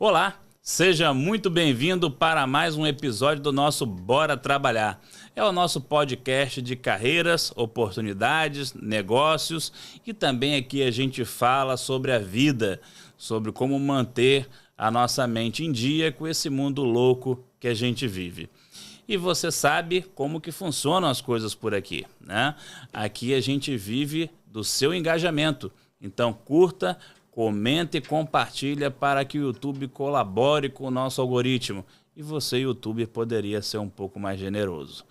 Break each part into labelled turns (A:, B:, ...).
A: Olá, seja muito bem-vindo para mais um episódio do nosso Bora Trabalhar. É o nosso podcast de carreiras, oportunidades, negócios e também aqui a gente fala sobre a vida, sobre como manter a nossa mente em dia com esse mundo louco que a gente vive. E você sabe como que funcionam as coisas por aqui, né? Aqui a gente vive do seu engajamento. Então curta, comenta e compartilha para que o YouTube colabore com o nosso algoritmo. E você, YouTube, poderia ser um pouco mais generoso.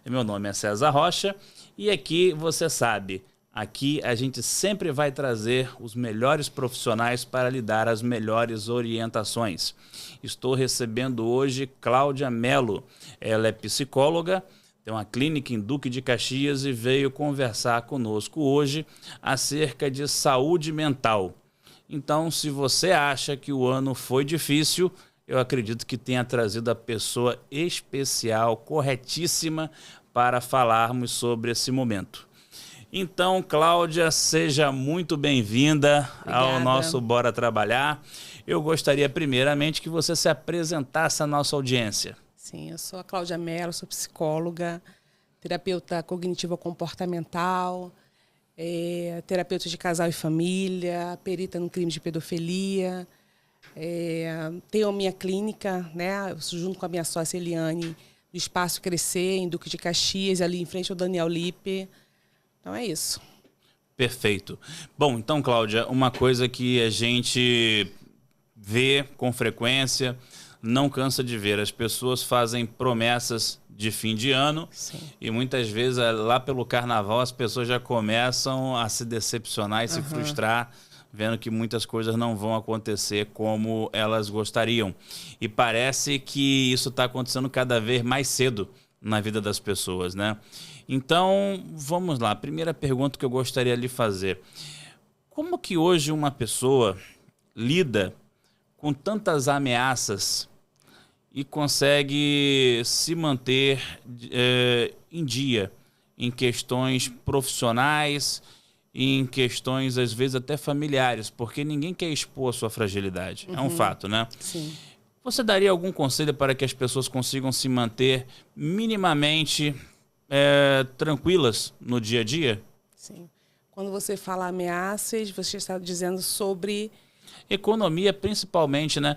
A: Meu nome é César Rocha e aqui você sabe, aqui a gente sempre vai trazer os melhores profissionais para lhe dar as melhores orientações. Estou recebendo hoje Cláudia Mello. Ela é psicóloga, tem uma clínica em Duque de Caxias e veio conversar conosco hoje acerca de saúde mental. Então, se você acha que o ano foi difícil, eu acredito que tenha trazido a pessoa especial, corretíssima, para falarmos sobre esse momento. Então, Cláudia, seja muito bem-vinda ao nosso Bora Trabalhar. Eu gostaria, primeiramente, que você se apresentasse à nossa audiência.
B: Sim, eu sou a Cláudia Mello, sou psicóloga, terapeuta cognitivo-comportamental, terapeuta de casal e família, perita no crime de pedofilia. Tenho a minha clínica, né, junto com a minha sócia Eliane, do Espaço Crescer, em Duque de Caxias, ali em frente ao Daniel Lippe. Então é isso.
A: Perfeito. Bom, então, Cláudia, uma coisa que a gente vê com frequência, não cansa de ver, as pessoas fazem promessas de fim de ano. Sim. E muitas vezes lá pelo carnaval as pessoas já começam a se decepcionar e se frustrar, vendo que muitas coisas não vão acontecer como elas gostariam. E parece que isso está acontecendo cada vez mais cedo na vida das pessoas, né? Então, vamos lá. A primeira pergunta que eu gostaria de lhe fazer. Como que hoje uma pessoa lida com tantas ameaças e consegue se manter em dia em questões profissionais e em questões, às vezes, até familiares, porque ninguém quer expor a sua fragilidade. É um fato, né?
B: Sim.
A: Você daria algum conselho para que as pessoas consigam se manter minimamente tranquilas no dia a dia? Sim.
B: Quando você fala ameaças, você está dizendo sobre
A: economia, principalmente, né?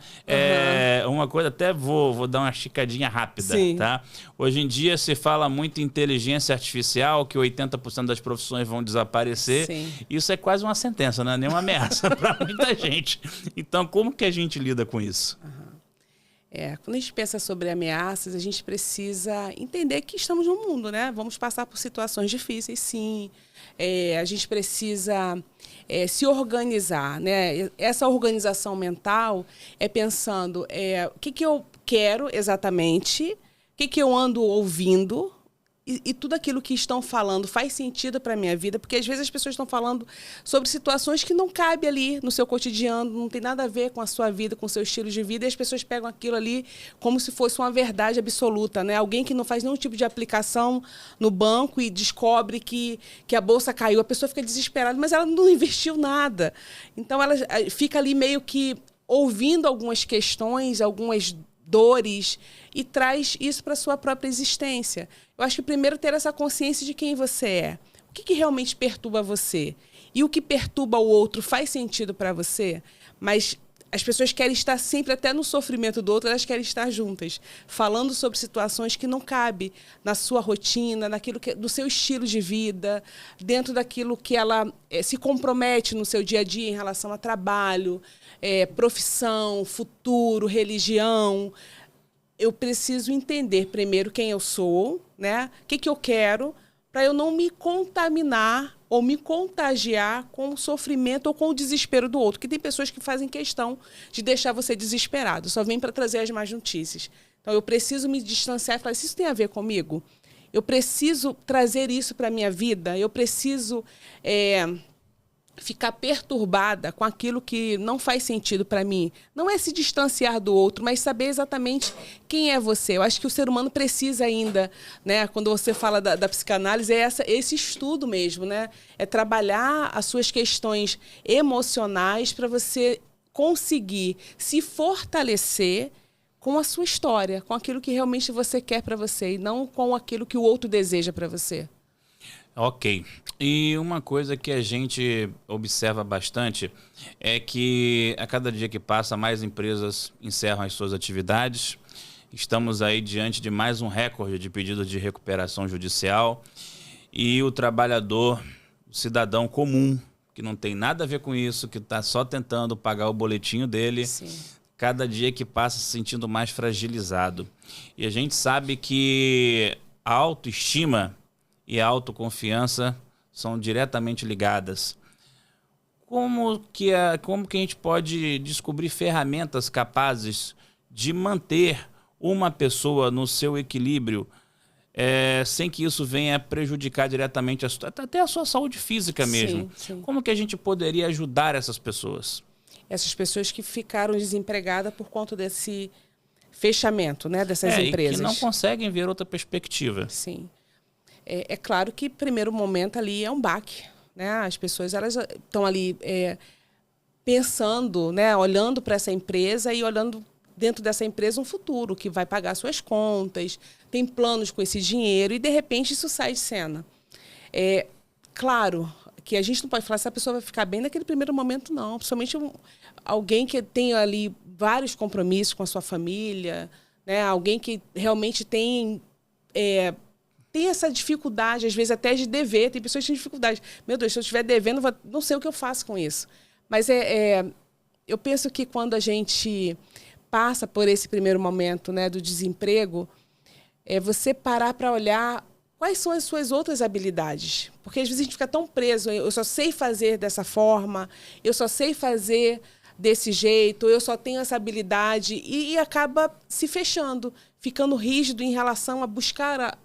A: Uma coisa, até vou dar uma esticadinha rápida, sim, tá? Hoje em dia se fala muito em inteligência artificial, que 80% das profissões vão desaparecer. Sim. Isso é quase uma sentença, não é nem uma ameaça para muita gente. Então, como que a gente lida com isso?
B: Quando a gente pensa sobre ameaças, a gente precisa entender que estamos no mundo, né? Vamos passar por situações difíceis, sim. A gente precisa se organizar, né? Essa organização mental é pensando o que eu quero exatamente, o que eu ando ouvindo, e tudo aquilo que estão falando faz sentido para a minha vida, porque às vezes as pessoas estão falando sobre situações que não cabem ali no seu cotidiano, não tem nada a ver com a sua vida, com o seu estilo de vida, e as pessoas pegam aquilo ali como se fosse uma verdade absoluta, né? Alguém que não faz nenhum tipo de aplicação no banco e descobre que a bolsa caiu, a pessoa fica desesperada, mas ela não investiu nada. Então ela fica ali meio que ouvindo algumas questões, algumas dores, e traz isso para a sua própria existência. Eu acho que primeiro ter essa consciência de quem você é. O que realmente perturba você? E o que perturba o outro faz sentido para você? Mas as pessoas querem estar sempre, até no sofrimento do outro, elas querem estar juntas, falando sobre situações que não cabem na sua rotina, naquilo do seu estilo de vida, dentro daquilo que ela se compromete no seu dia a dia em relação a trabalho, profissão, futuro, religião. Eu preciso entender primeiro quem eu sou, né? O que eu quero, para eu não me contaminar ou me contagiar com o sofrimento ou com o desespero do outro. Porque tem pessoas que fazem questão de deixar você desesperado, só vem para trazer as más notícias. Então, eu preciso me distanciar e falar, se isso tem a ver comigo, eu preciso trazer isso para a minha vida, eu preciso ficar perturbada com aquilo que não faz sentido para mim. Não é se distanciar do outro, mas saber exatamente quem é você. Eu acho que o ser humano precisa ainda, né, quando você fala da psicanálise, é esse estudo mesmo, né? É trabalhar as suas questões emocionais para você conseguir se fortalecer com a sua história, com aquilo que realmente você quer para você e não com aquilo que o outro deseja para você.
A: Ok. E uma coisa que a gente observa bastante é que a cada dia que passa, mais empresas encerram as suas atividades. Estamos aí diante de mais um recorde de pedidos de recuperação judicial. E o trabalhador, o cidadão comum, que não tem nada a ver com isso, que está só tentando pagar o boletinho dele, sim, cada dia que passa se sentindo mais fragilizado. E a gente sabe que a autoestima e a autoconfiança são diretamente ligadas. Como que a gente pode descobrir ferramentas capazes de manter uma pessoa no seu equilíbrio sem que isso venha prejudicar diretamente até a sua saúde física mesmo? Sim, sim. Como que a gente poderia ajudar essas pessoas?
B: Essas pessoas que ficaram desempregadas por conta desse fechamento, né, dessas empresas.
A: E que não conseguem ver outra perspectiva.
B: Sim. É claro que, primeiro momento ali é um baque, né? As pessoas elas estão ali pensando, né, olhando para essa empresa e olhando dentro dessa empresa um futuro que vai pagar suas contas, tem planos com esse dinheiro e, de repente, isso sai de cena. Claro que a gente não pode falar se a pessoa vai ficar bem naquele primeiro momento, não. Principalmente alguém que tem ali vários compromissos com a sua família, né? Alguém que realmente tem essa dificuldade, às vezes até de dever. Tem pessoas que têm dificuldade. Meu Deus, se eu estiver devendo, não sei o que eu faço com isso. Mas eu penso que quando a gente passa por esse primeiro momento, né, do desemprego, você parar para olhar quais são as suas outras habilidades. Porque às vezes a gente fica tão preso, eu só sei fazer dessa forma, eu só sei fazer desse jeito, eu só tenho essa habilidade, e acaba se fechando, ficando rígido em relação a buscar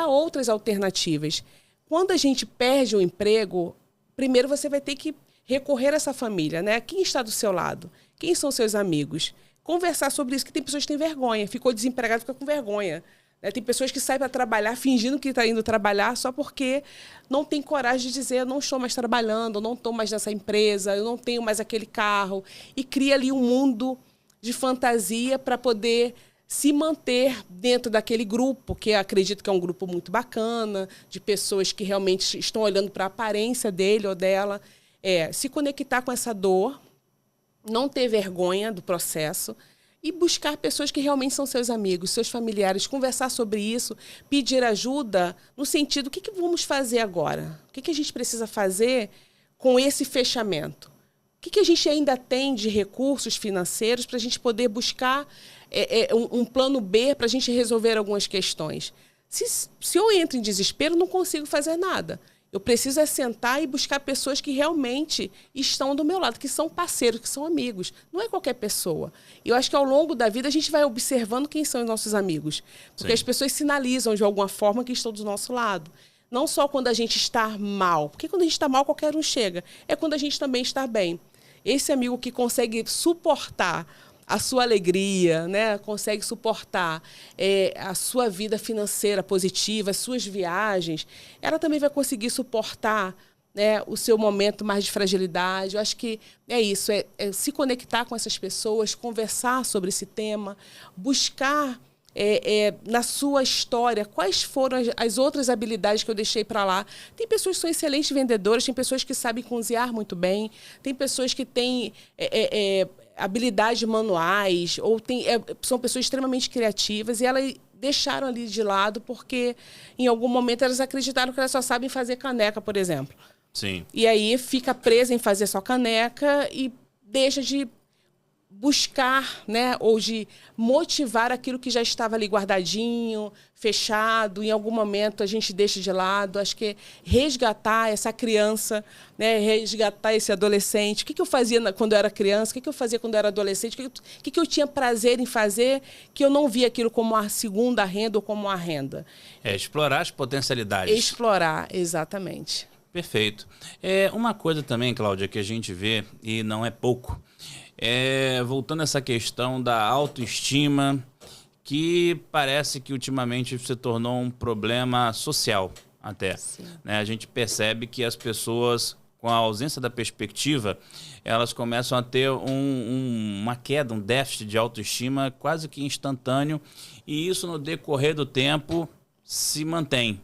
B: outras alternativas. Quando a gente perde o emprego, primeiro você vai ter que recorrer a essa família, né? Quem está do seu lado? Quem são seus amigos? Conversar sobre isso, que tem pessoas que têm vergonha. Ficou desempregado, fica com vergonha. Né? Tem pessoas que saem para trabalhar fingindo que está indo trabalhar só porque não tem coragem de dizer: eu não estou mais trabalhando, eu não estou mais nessa empresa, eu não tenho mais aquele carro. E cria ali um mundo de fantasia para poder se manter dentro daquele grupo, que eu acredito que é um grupo muito bacana, de pessoas que realmente estão olhando para a aparência dele ou dela. Se conectar com essa dor, não ter vergonha do processo e buscar pessoas que realmente são seus amigos, seus familiares, conversar sobre isso, pedir ajuda no sentido: o que vamos fazer agora? O que a gente precisa fazer com esse fechamento? O que a gente ainda tem de recursos financeiros para a gente poder buscar um plano B para a gente resolver algumas questões? Se eu entro em desespero, não consigo fazer nada. Eu preciso sentar e buscar pessoas que realmente estão do meu lado, que são parceiros, que são amigos. Não é qualquer pessoa. Eu acho que ao longo da vida a gente vai observando quem são os nossos amigos. Porque as pessoas sinalizam de alguma forma que estão do nosso lado. Não só quando a gente está mal. Porque quando a gente está mal, qualquer um chega. É quando a gente também está bem. Esse amigo que consegue suportar a sua alegria, né? Consegue suportar a sua vida financeira positiva, as suas viagens, ela também vai conseguir suportar, né, o seu momento mais de fragilidade. Eu acho que é isso, se conectar com essas pessoas, conversar sobre esse tema, buscar na sua história quais foram as outras habilidades que eu deixei para lá. Tem pessoas que são excelentes vendedoras, tem pessoas que sabem cozinhar muito bem, tem pessoas que têm habilidades manuais, ou são pessoas extremamente criativas, e elas deixaram ali de lado porque em algum momento elas acreditaram que elas só sabem fazer caneca, por exemplo.
A: Sim.
B: E aí fica presa em fazer só caneca e deixa de buscar, né, ou de motivar aquilo que já estava ali guardadinho, fechado. Em algum momento a gente deixa de lado. Acho que resgatar essa criança, né, resgatar esse adolescente. O que eu fazia quando eu era criança? O que eu fazia quando eu era adolescente? O que eu tinha prazer em fazer que eu não via aquilo como a segunda renda ou como uma renda?
A: Explorar as potencialidades.
B: Explorar, exatamente.
A: Perfeito. Uma coisa também, Cláudia, que a gente vê, e não é pouco, voltando a essa questão da autoestima, que parece que ultimamente se tornou um problema social até. Né? A gente percebe que as pessoas com a ausência da perspectiva, elas começam a ter uma queda, um déficit de autoestima quase que instantâneo, e isso no decorrer do tempo se mantém.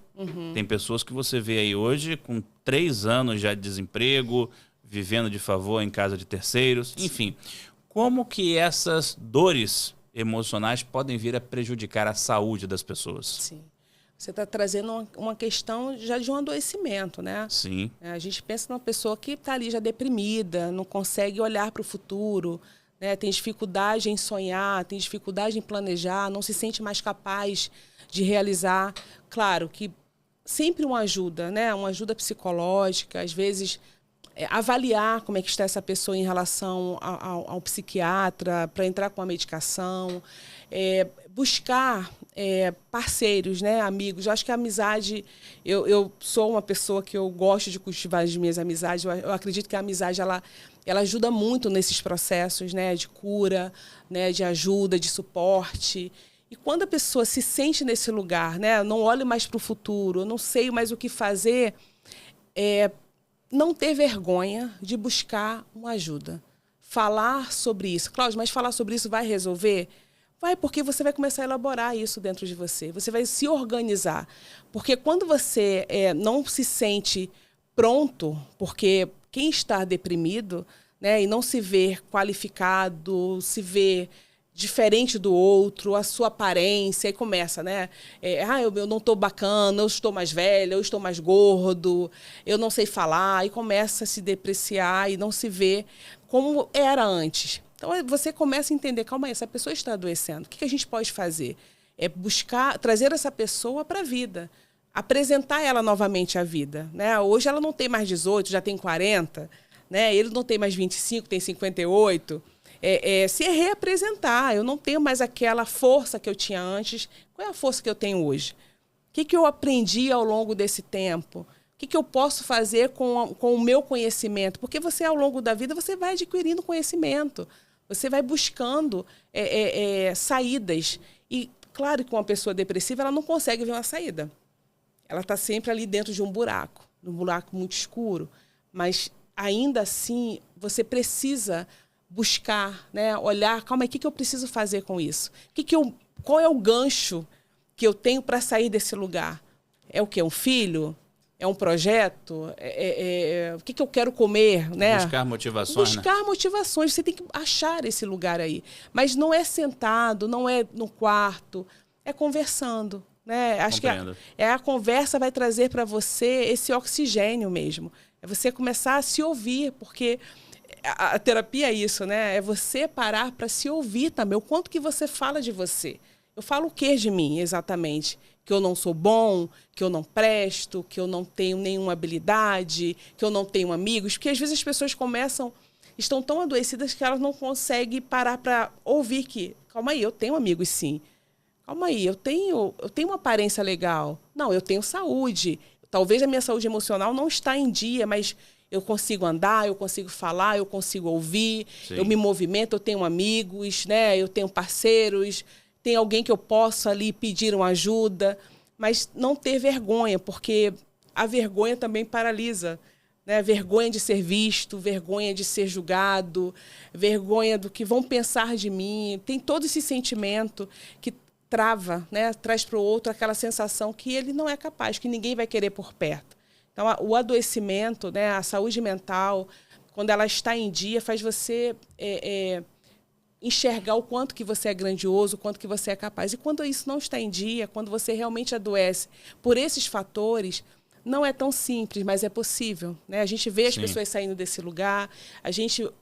A: Tem pessoas que você vê aí hoje com 3 anos já de desemprego, vivendo de favor em casa de terceiros, enfim. Como que essas dores emocionais podem vir a prejudicar a saúde das pessoas?
B: Sim. Você está trazendo uma questão já de um adoecimento, né?
A: Sim.
B: A gente pensa numa pessoa que está ali já deprimida, não consegue olhar para o futuro, né? Tem dificuldade em sonhar, tem dificuldade em planejar, não se sente mais capaz de realizar. Claro que sempre uma ajuda, né? Uma ajuda psicológica, às vezes avaliar como é que está essa pessoa em relação ao psiquiatra, para entrar com a medicação, buscar parceiros, né, amigos. Eu acho que a amizade, eu sou uma pessoa que eu gosto de cultivar as minhas amizades. Eu acredito que a amizade ela ajuda muito nesses processos, né, de cura, né, de ajuda, de suporte. E quando a pessoa se sente nesse lugar, né, não olho mais para o futuro, eu não sei mais o que fazer, não ter vergonha de buscar uma ajuda. Falar sobre isso. Cláudia, mas falar sobre isso vai resolver? Vai, porque você vai começar a elaborar isso dentro de você. Você vai se organizar. Porque quando você não se sente pronto, porque quem está deprimido, né, e não se vê qualificado, se vê diferente do outro, a sua aparência, aí começa, né? Eu não estou bacana, eu estou mais velha, eu estou mais gordo, eu não sei falar, e começa a se depreciar e não se vê como era antes. Então, você começa a entender, calma aí, essa pessoa está adoecendo, o que a gente pode fazer? É buscar, trazer essa pessoa para a vida, apresentar ela novamente à vida, né? Hoje ela não tem mais 18, já tem 40, né? Ele não tem mais 25, tem 58, se reapresentar. Eu não tenho mais aquela força que eu tinha antes. Qual é a força que eu tenho hoje? O que eu aprendi ao longo desse tempo? O que eu posso fazer com o meu conhecimento? Porque você, ao longo da vida, você vai adquirindo conhecimento. Você vai buscando saídas. E, claro que uma pessoa depressiva ela não consegue ver uma saída. Ela está sempre ali dentro de um buraco muito escuro. Mas, ainda assim, você precisa buscar, né? Olhar, calma aí, o que eu preciso fazer com isso? Qual é o gancho que eu tenho para sair desse lugar? É o quê? Um filho? É um projeto? O que eu quero comer? Né?
A: Buscar motivações.
B: Buscar motivações. Você tem que achar esse lugar aí. Mas não é sentado, não é no quarto, é conversando. Né? Acho que a conversa vai trazer para você esse oxigênio mesmo. É você começar a se ouvir, porque a terapia é isso, né? É você parar para se ouvir também. O quanto que você fala de você. Eu falo o que de mim, exatamente? Que eu não sou bom, que eu não presto, que eu não tenho nenhuma habilidade, que eu não tenho amigos. Porque às vezes as pessoas estão tão adoecidas que elas não conseguem parar para ouvir que, calma aí, eu tenho amigos sim. Calma aí, eu tenho uma aparência legal. Não, eu tenho saúde. Talvez a minha saúde emocional não está em dia, mas eu consigo andar, eu consigo falar, eu consigo ouvir, sim. Eu me movimento, eu tenho amigos, né? Eu tenho parceiros, tem alguém que eu possa ali pedir uma ajuda, mas não ter vergonha, porque a vergonha também paralisa, né? Vergonha de ser visto, vergonha de ser julgado, vergonha do que vão pensar de mim. Tem todo esse sentimento que trava, né? Traz para o outro aquela sensação que ele não é capaz, que ninguém vai querer por perto. Então, o adoecimento, né, a saúde mental, quando ela está em dia, faz você enxergar o quanto que você é grandioso, o quanto que você é capaz. E quando isso não está em dia, quando você realmente adoece por esses fatores, não é tão simples, mas é possível. Né? A gente vê as pessoas saindo desse lugar,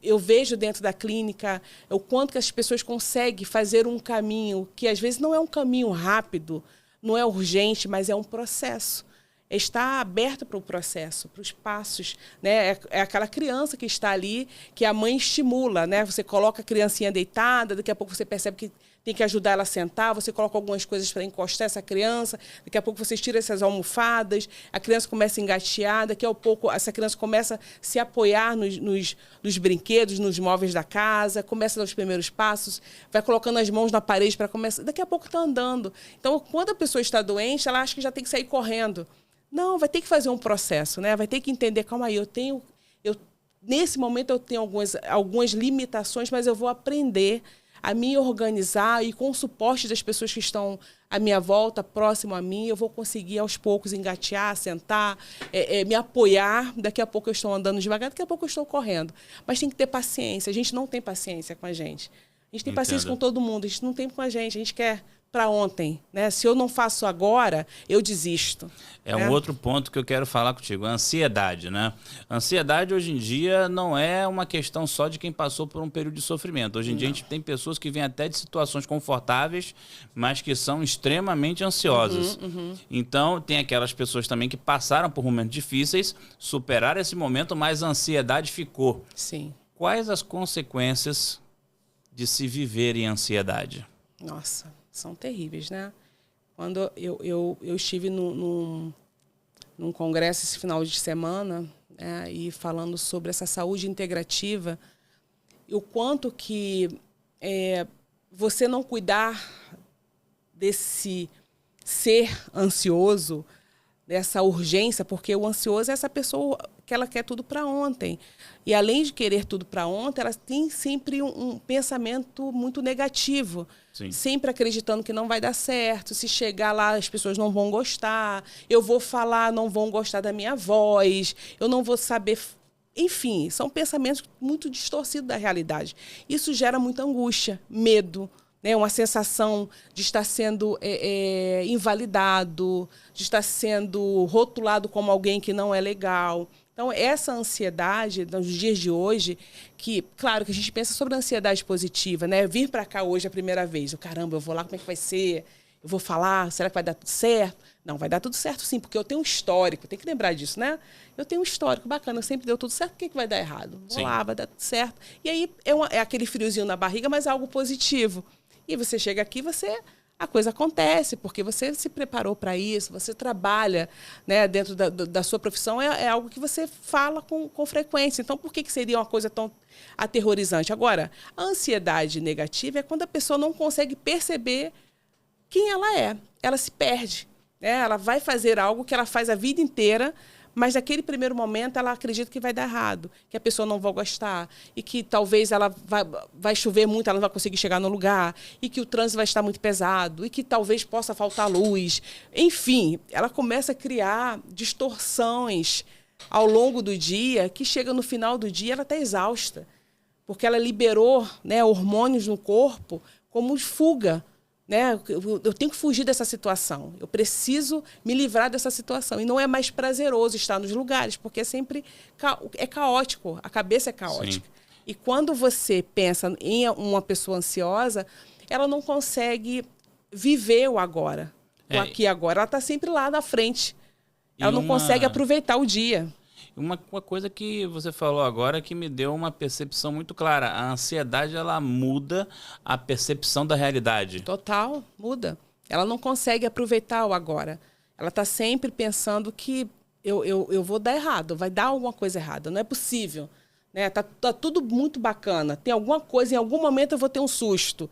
B: eu vejo dentro da clínica o quanto que as pessoas conseguem fazer um caminho que, às vezes, não é um caminho rápido, não é urgente, mas é um processo. Está aberto para o processo, para os passos. Né? É aquela criança que está ali, que a mãe estimula. Né? Você coloca a criancinha deitada, daqui a pouco você percebe que tem que ajudar ela a sentar, você coloca algumas coisas para encostar essa criança, daqui a pouco você tira essas almofadas, a criança começa a engatear, daqui a pouco essa criança começa a se apoiar nos brinquedos, nos móveis da casa, começa a dar os primeiros passos, vai colocando as mãos na parede para começar, daqui a pouco está andando. Então, quando a pessoa está doente, ela acha que já tem que sair correndo. Não, vai ter que fazer um processo, né? Vai ter que entender, calma aí, eu tenho Nesse momento eu tenho algumas limitações, mas eu vou aprender a me organizar e com o suporte das pessoas que estão à minha volta, próximo a mim, eu vou conseguir aos poucos engatear, sentar, me apoiar. Daqui a pouco eu estou andando devagar, daqui a pouco eu estou correndo. Mas tem que ter paciência. A gente não tem paciência com a gente. A gente tem paciência com todo mundo, a gente não tem com a gente quer para ontem, né? Se eu não faço agora, eu desisto.
A: É um outro ponto que eu quero falar contigo, a ansiedade, né? A ansiedade hoje em dia não é uma questão só de quem passou por um período de sofrimento. Hoje em dia a gente tem pessoas que vêm até de situações confortáveis, mas que são extremamente ansiosas. Então tem aquelas pessoas também que passaram por momentos difíceis, superaram esse momento, mas a ansiedade ficou.
B: Sim.
A: Quais as consequências de se viver em ansiedade?
B: Nossa, são terríveis, né? Quando eu estive num congresso esse final de semana, né, e falando sobre essa saúde integrativa, e o quanto que você não cuidar desse ser ansioso, dessa urgência, porque o ansioso é essa pessoa que ela quer tudo para ontem. E além de querer tudo para ontem, ela tem sempre um pensamento muito negativo.
A: Sim.
B: Sempre acreditando que não vai dar certo. Se chegar lá, as pessoas não vão gostar. Eu vou falar, não vão gostar da minha voz. Eu não vou saber... Enfim, são pensamentos muito distorcidos da realidade. Isso gera muita angústia, medo, né? Uma sensação de estar sendo invalidado, de estar sendo rotulado como alguém que não é legal. Então, essa ansiedade, nos dias de hoje, que, claro, que a gente pensa sobre a ansiedade positiva, né? Vir para cá hoje a primeira vez, caramba, eu vou lá, como é que vai ser? Eu vou falar, será que vai dar tudo certo? Não, vai dar tudo certo sim, porque eu tenho um histórico, tem que lembrar disso, né? Eu tenho um histórico bacana, sempre deu tudo certo, por que vai dar errado? Vou lá, vai dar tudo certo. E aí é aquele friozinho na barriga, mas é algo positivo. E você chega aqui, a coisa acontece, porque você se preparou para isso, você trabalha, né, dentro da sua profissão, é algo que você fala com frequência. Então, por que seria uma coisa tão aterrorizante? Agora, a ansiedade negativa é quando a pessoa não consegue perceber quem ela é. Ela se perde, né? Ela vai fazer algo que ela faz a vida inteira, mas naquele primeiro momento ela acredita que vai dar errado, que a pessoa não vai gostar, e que talvez ela vai chover muito, ela não vai conseguir chegar no lugar, e que o trânsito vai estar muito pesado, e que talvez possa faltar luz. Enfim, ela começa a criar distorções ao longo do dia, que chega no final do dia, ela está exausta, porque ela liberou, né, hormônios no corpo como fuga. Né? Eu tenho que fugir dessa situação, eu preciso me livrar dessa situação. E não é mais prazeroso estar nos lugares, porque é caótico, a cabeça é caótica. Sim. E quando você pensa em uma pessoa ansiosa, ela não consegue viver o agora, o aqui e agora. Ela está sempre lá na frente, ela não consegue aproveitar o dia.
A: Uma coisa que você falou agora que me deu uma percepção muito clara. A ansiedade, ela muda a percepção da realidade.
B: Total, muda. Ela não consegue aproveitar o agora. Ela está sempre pensando que eu vou dar errado, vai dar alguma coisa errada. Não é possível. Né? Tá tudo muito bacana. Tem alguma coisa, em algum momento eu vou ter um susto.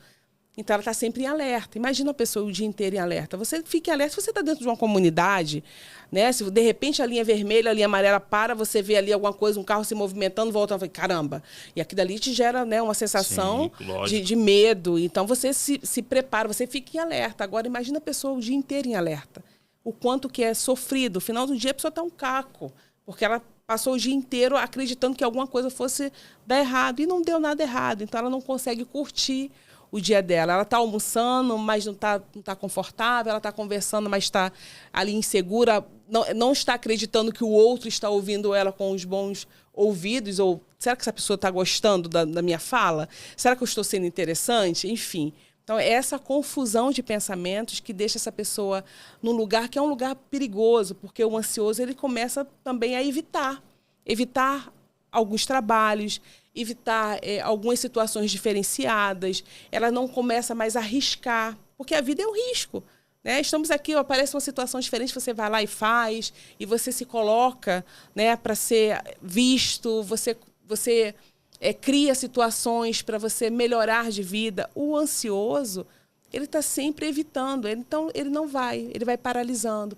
B: Então, ela está sempre em alerta. Imagina a pessoa o dia inteiro em alerta. Você fica em alerta se você está dentro de uma comunidade, né? Se de repente a linha vermelha, a linha amarela para, você vê ali alguma coisa, um carro se movimentando, voltando, caramba. E aquilo dali te gera, né, uma sensação de medo. Então, você se prepara, você fica em alerta. Agora, imagina a pessoa o dia inteiro em alerta. O quanto que é sofrido. No final do dia, a pessoa está um caco, porque ela passou o dia inteiro acreditando que alguma coisa fosse dar errado. E não deu nada errado. Então, ela não consegue curtir o dia dela. Ela está almoçando, mas não tá confortável, ela está conversando, mas está ali insegura, não está acreditando que o outro está ouvindo ela com os bons ouvidos, ou será que essa pessoa está gostando da minha fala? Será que eu estou sendo interessante? Enfim. Então, é essa confusão de pensamentos que deixa essa pessoa num lugar que é um lugar perigoso, porque o ansioso ele começa também a evitar alguns trabalhos, evitar algumas situações diferenciadas. Ela não começa mais a arriscar, porque a vida é um risco. Né? Estamos aqui, aparece uma situação diferente, você vai lá e faz, e você se coloca, né, para ser visto, você cria situações para você melhorar de vida. O ansioso, ele está sempre evitando, então ele não vai, ele vai paralisando,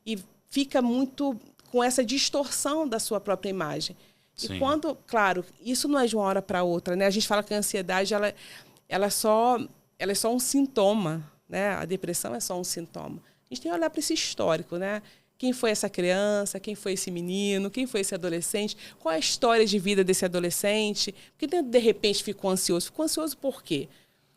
B: e fica muito com essa distorção da sua própria imagem.
A: Sim.
B: E quando, claro, isso não é de uma hora para outra, né? A gente fala que a ansiedade ela é só um sintoma, né? A depressão é só um sintoma. A gente tem que olhar para esse histórico, né? Quem foi essa criança? Quem foi esse menino? Quem foi esse adolescente? Qual é a história de vida desse adolescente? Porque de repente ficou ansioso. Ficou ansioso por quê?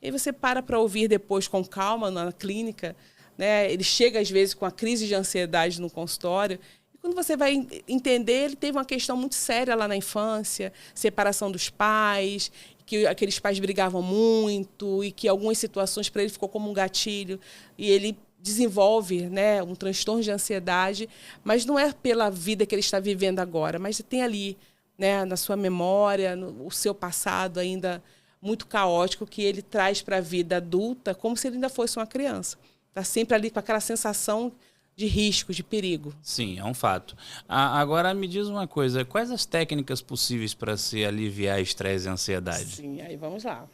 B: E aí você para ouvir depois com calma na clínica, né? Ele chega às vezes com a crise de ansiedade no consultório. E quando você vai entender, ele teve uma questão muito séria lá na infância, separação dos pais, que aqueles pais brigavam muito e que algumas situações para ele ficou como um gatilho e ele desenvolve, né, um transtorno de ansiedade, mas não é pela vida que ele está vivendo agora, mas tem ali, né, na sua memória, o seu passado ainda muito caótico que ele traz para a vida adulta como se ele ainda fosse uma criança. Está sempre ali com aquela sensação de risco, de perigo.
A: Sim, é um fato. Agora me diz uma coisa, quais as técnicas possíveis para se aliviar estresse e ansiedade?
B: Sim, aí vamos lá.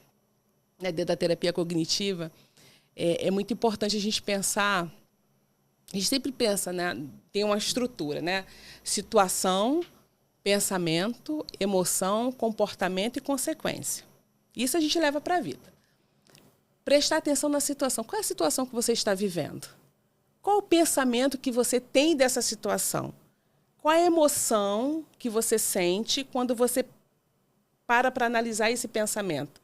B: Dentro da terapia cognitiva, é muito importante a gente pensar, a gente sempre pensa, né? Tem uma estrutura, né? Situação, pensamento, emoção, comportamento e consequência. Isso a gente leva para a vida. Prestar atenção na situação. Qual é a situação que você está vivendo? Qual o pensamento que você tem dessa situação? Qual é a emoção que você sente quando você para analisar esse pensamento?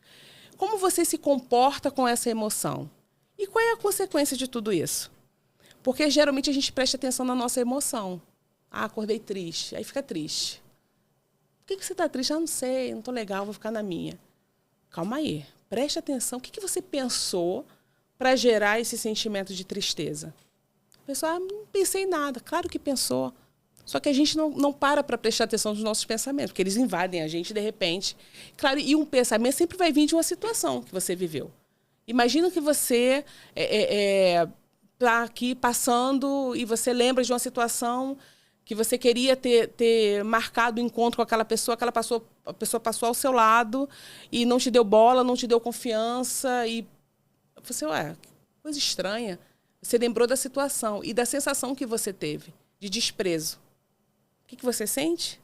B: Como você se comporta com essa emoção? E qual é a consequência de tudo isso? Porque geralmente a gente presta atenção na nossa emoção. Acordei triste. Aí fica triste. Por que você está triste? Não sei, não estou legal, vou ficar na minha. Calma aí. Preste atenção. O que você pensou para gerar esse sentimento de tristeza? A pessoa, não pensei em nada. Claro que pensou. Só que a gente não para prestar atenção nos nossos pensamentos, porque eles invadem a gente de repente. Claro, e um pensamento sempre vai vir de uma situação que você viveu. Imagina que você está aqui passando e você lembra de uma situação que você queria ter marcado o encontro com aquela pessoa, a pessoa passou ao seu lado e não te deu bola, não te deu confiança. E você, que coisa estranha. Você lembrou da situação e da sensação que você teve de desprezo. O que você sente?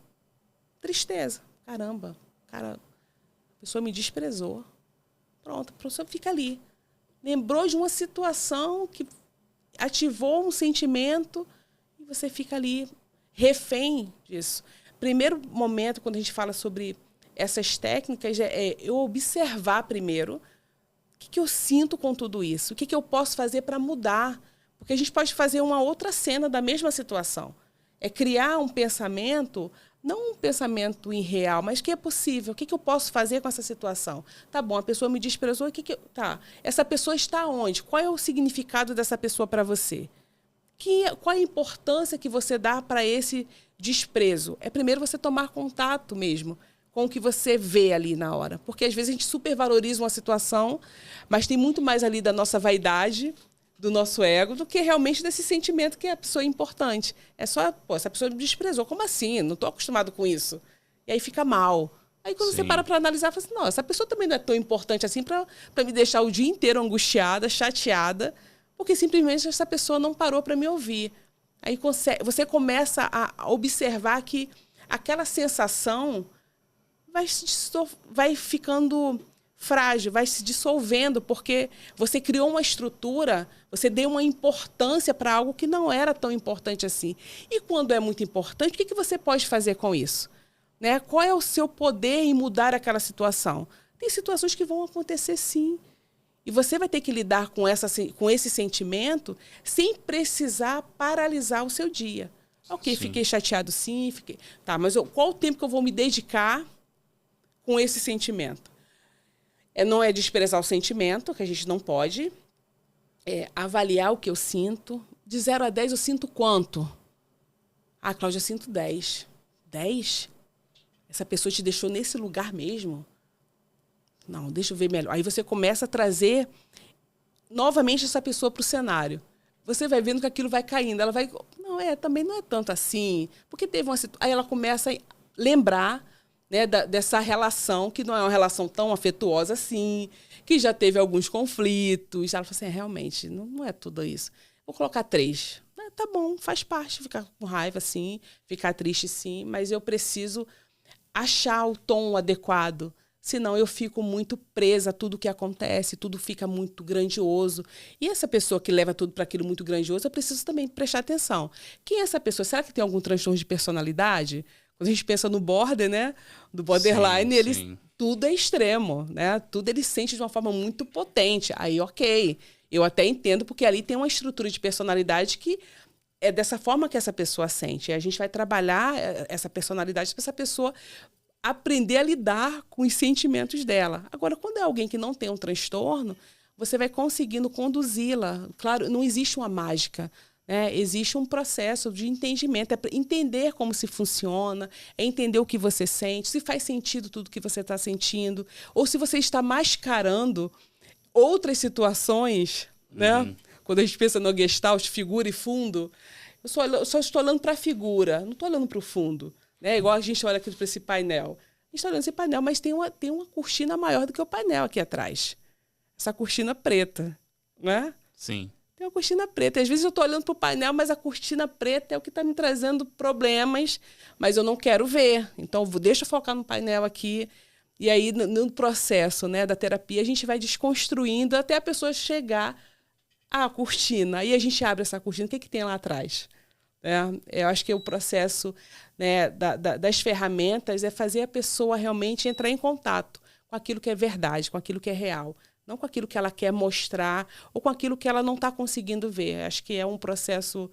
B: Tristeza. Caramba, a pessoa me desprezou. Pronto, a pessoa fica ali. Lembrou de uma situação que ativou um sentimento e você fica ali refém disso. Primeiro momento, quando a gente fala sobre essas técnicas, é eu observar primeiro o que eu sinto com tudo isso, o que eu posso fazer para mudar. Porque a gente pode fazer uma outra cena da mesma situação. É criar um pensamento, não um pensamento irreal, mas que é possível. O que eu posso fazer com essa situação? Tá bom, a pessoa me desprezou, tá. Essa pessoa está onde? Qual é o significado dessa pessoa para você? Qual a importância que você dá para esse desprezo? É primeiro você tomar contato mesmo com o que você vê ali na hora. Porque às vezes a gente supervaloriza uma situação, mas tem muito mais ali da nossa vaidade, do nosso ego, do que realmente desse sentimento que a pessoa é importante. É só, essa pessoa me desprezou. Como assim? Não estou acostumado com isso. E aí fica mal. Aí quando você para analisar, fala assim, não, essa pessoa também não é tão importante assim para me deixar o dia inteiro angustiada, chateada, porque simplesmente essa pessoa não parou para me ouvir. Aí você começa a observar que aquela sensação vai ficando frágil, vai se dissolvendo, porque você criou uma estrutura, você deu uma importância para algo que não era tão importante assim. E quando é muito importante, o que você pode fazer com isso? Né? Qual é o seu poder em mudar aquela situação? Tem situações que vão acontecer sim. E você vai ter que lidar com esse sentimento sem precisar paralisar o seu dia. Ok, sim. Fiquei chateado sim, fiquei. Tá, mas qual o tempo que eu vou me dedicar com esse sentimento? Não é desprezar o sentimento, que a gente não pode. Avaliar o que eu sinto. De 0 a 10, eu sinto quanto? Ah, Cláudia, eu sinto 10. 10? Essa pessoa te deixou nesse lugar mesmo? Não, deixa eu ver melhor. Aí você começa a trazer novamente essa pessoa para o cenário. Você vai vendo que aquilo vai caindo. Ela vai... Não, também não é tanto assim. Porque teve uma situação... Aí ela começa a lembrar, né, dessa relação, que não é uma relação tão afetuosa assim, que já teve alguns conflitos. Ela fala assim, realmente, não é tudo isso. Vou colocar 3. tá bom, faz parte ficar com raiva, sim, ficar triste, sim, mas eu preciso achar o tom adequado. Senão eu fico muito presa a tudo que acontece, tudo fica muito grandioso. E essa pessoa que leva tudo para aquilo muito grandioso, eu preciso também prestar atenção. Quem é essa pessoa? Será que tem algum transtorno de personalidade? Quando a gente pensa no border, né? Do borderline,
A: Sim,
B: ele,
A: sim.
B: tudo é extremo, né? Tudo ele sente de uma forma muito potente. Aí, ok. Eu até entendo, porque ali tem uma estrutura de personalidade que é dessa forma que essa pessoa sente. E a gente vai trabalhar essa personalidade para essa pessoa aprender a lidar com os sentimentos dela. Agora, quando é alguém que não tem um transtorno, você vai conseguindo conduzi-la. Claro, não existe uma mágica, né? Existe um processo de entendimento, é entender como se funciona, é entender o que você sente, se faz sentido tudo que você está sentindo, ou se você está mascarando outras situações, né? Quando a gente pensa no Gestalt, figura e fundo, eu só estou olhando para a figura, não estou olhando para o fundo. Né? Igual a gente olha aqui para esse painel. A gente está olhando esse painel, mas tem uma cortina maior do que o painel aqui atrás. Essa cortina preta. Né?
A: Sim.
B: Tem uma cortina preta. Às vezes eu estou olhando para o painel, mas a cortina preta é o que está me trazendo problemas, mas eu não quero ver. Então, deixa eu focar no painel aqui. E aí, no processo, né, da terapia, a gente vai desconstruindo até a pessoa chegar à cortina. Aí a gente abre essa cortina. O que tem lá atrás? Eu acho que o processo, né, das ferramentas é fazer a pessoa realmente entrar em contato com aquilo que é verdade, com aquilo que é real. Não com aquilo que ela quer mostrar ou com aquilo que ela não está conseguindo ver. Acho que é um processo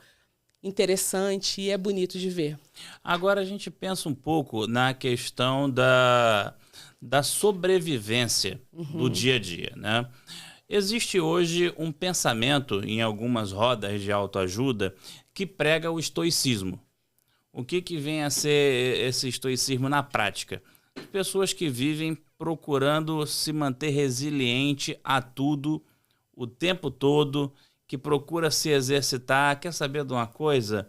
B: interessante e é bonito de ver.
A: Agora a gente pensa um pouco na questão da sobrevivência do dia a dia, né? Existe hoje um pensamento em algumas rodas de autoajuda que prega o estoicismo. O que vem a ser esse estoicismo na prática? Pessoas que vivem procurando se manter resiliente a tudo o tempo todo, que procura se exercitar. Quer saber de uma coisa?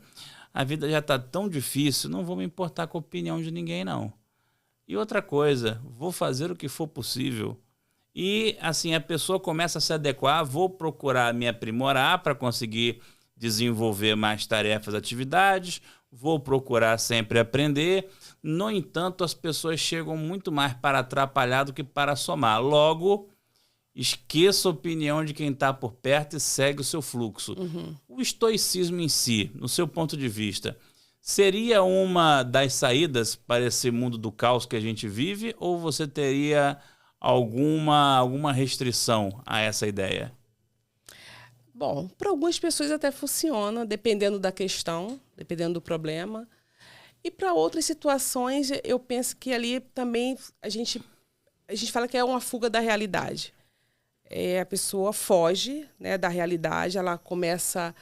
A: A vida já está tão difícil, não vou me importar com a opinião de ninguém, não. E outra coisa, vou fazer o que for possível. E assim, a pessoa começa a se adequar, vou procurar me aprimorar para conseguir desenvolver mais tarefas, atividades, vou procurar sempre aprender. No entanto, as pessoas chegam muito mais para atrapalhar do que para somar. Logo, esqueça a opinião de quem está por perto e segue o seu fluxo. O estoicismo em si, no seu ponto de vista, seria uma das saídas para esse mundo do caos que a gente vive, ou você teria alguma restrição a essa ideia?
B: Bom, para algumas pessoas até funciona, dependendo da questão, dependendo do problema. E para outras situações, eu penso que ali também a gente fala que é uma fuga da realidade. A pessoa foge, né, da realidade, ela começa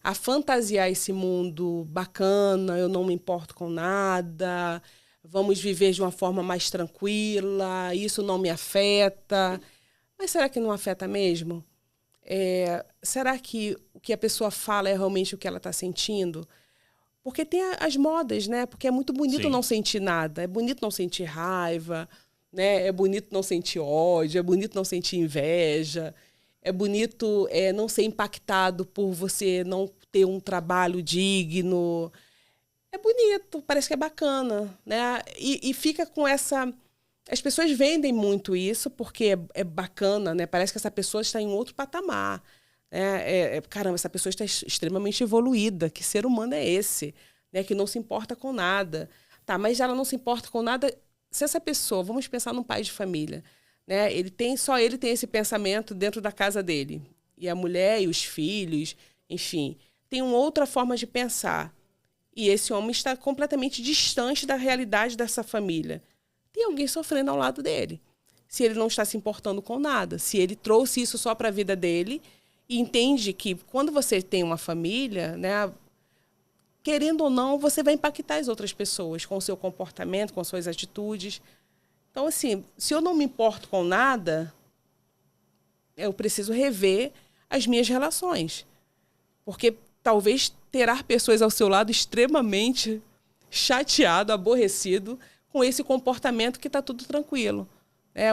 B: a fantasiar esse mundo bacana, eu não me importo com nada, vamos viver de uma forma mais tranquila, isso não me afeta. Mas será que não afeta mesmo? Será que o que a pessoa fala é realmente o que ela está sentindo? Porque tem as modas, né? Porque é muito bonito
A: Sim.
B: não sentir nada. É bonito não sentir raiva, né? É bonito não sentir ódio, é bonito não sentir inveja, é bonito não ser impactado por você não ter um trabalho digno. É bonito, parece que é bacana, né? E fica com essa... As pessoas vendem muito isso porque é bacana, né? Parece que essa pessoa está em outro patamar. Caramba, essa pessoa está extremamente evoluída. Que ser humano é esse? Né? Que não se importa com nada. Tá, mas ela não se importa com nada. Se essa pessoa, vamos pensar num pai de família, né? Só ele tem esse pensamento dentro da casa dele. E a mulher e os filhos, enfim, tem uma outra forma de pensar. E esse homem está completamente distante da realidade dessa família. Tem alguém sofrendo ao lado dele. Se ele não está se importando com nada, se ele trouxe isso só para a vida dele e entende que quando você tem uma família, né, querendo ou não, você vai impactar as outras pessoas com o seu comportamento, com suas atitudes. Então, assim, se eu não me importo com nada, eu preciso rever as minhas relações. Porque talvez terá pessoas ao seu lado extremamente chateado, aborrecido com esse comportamento que está tudo tranquilo.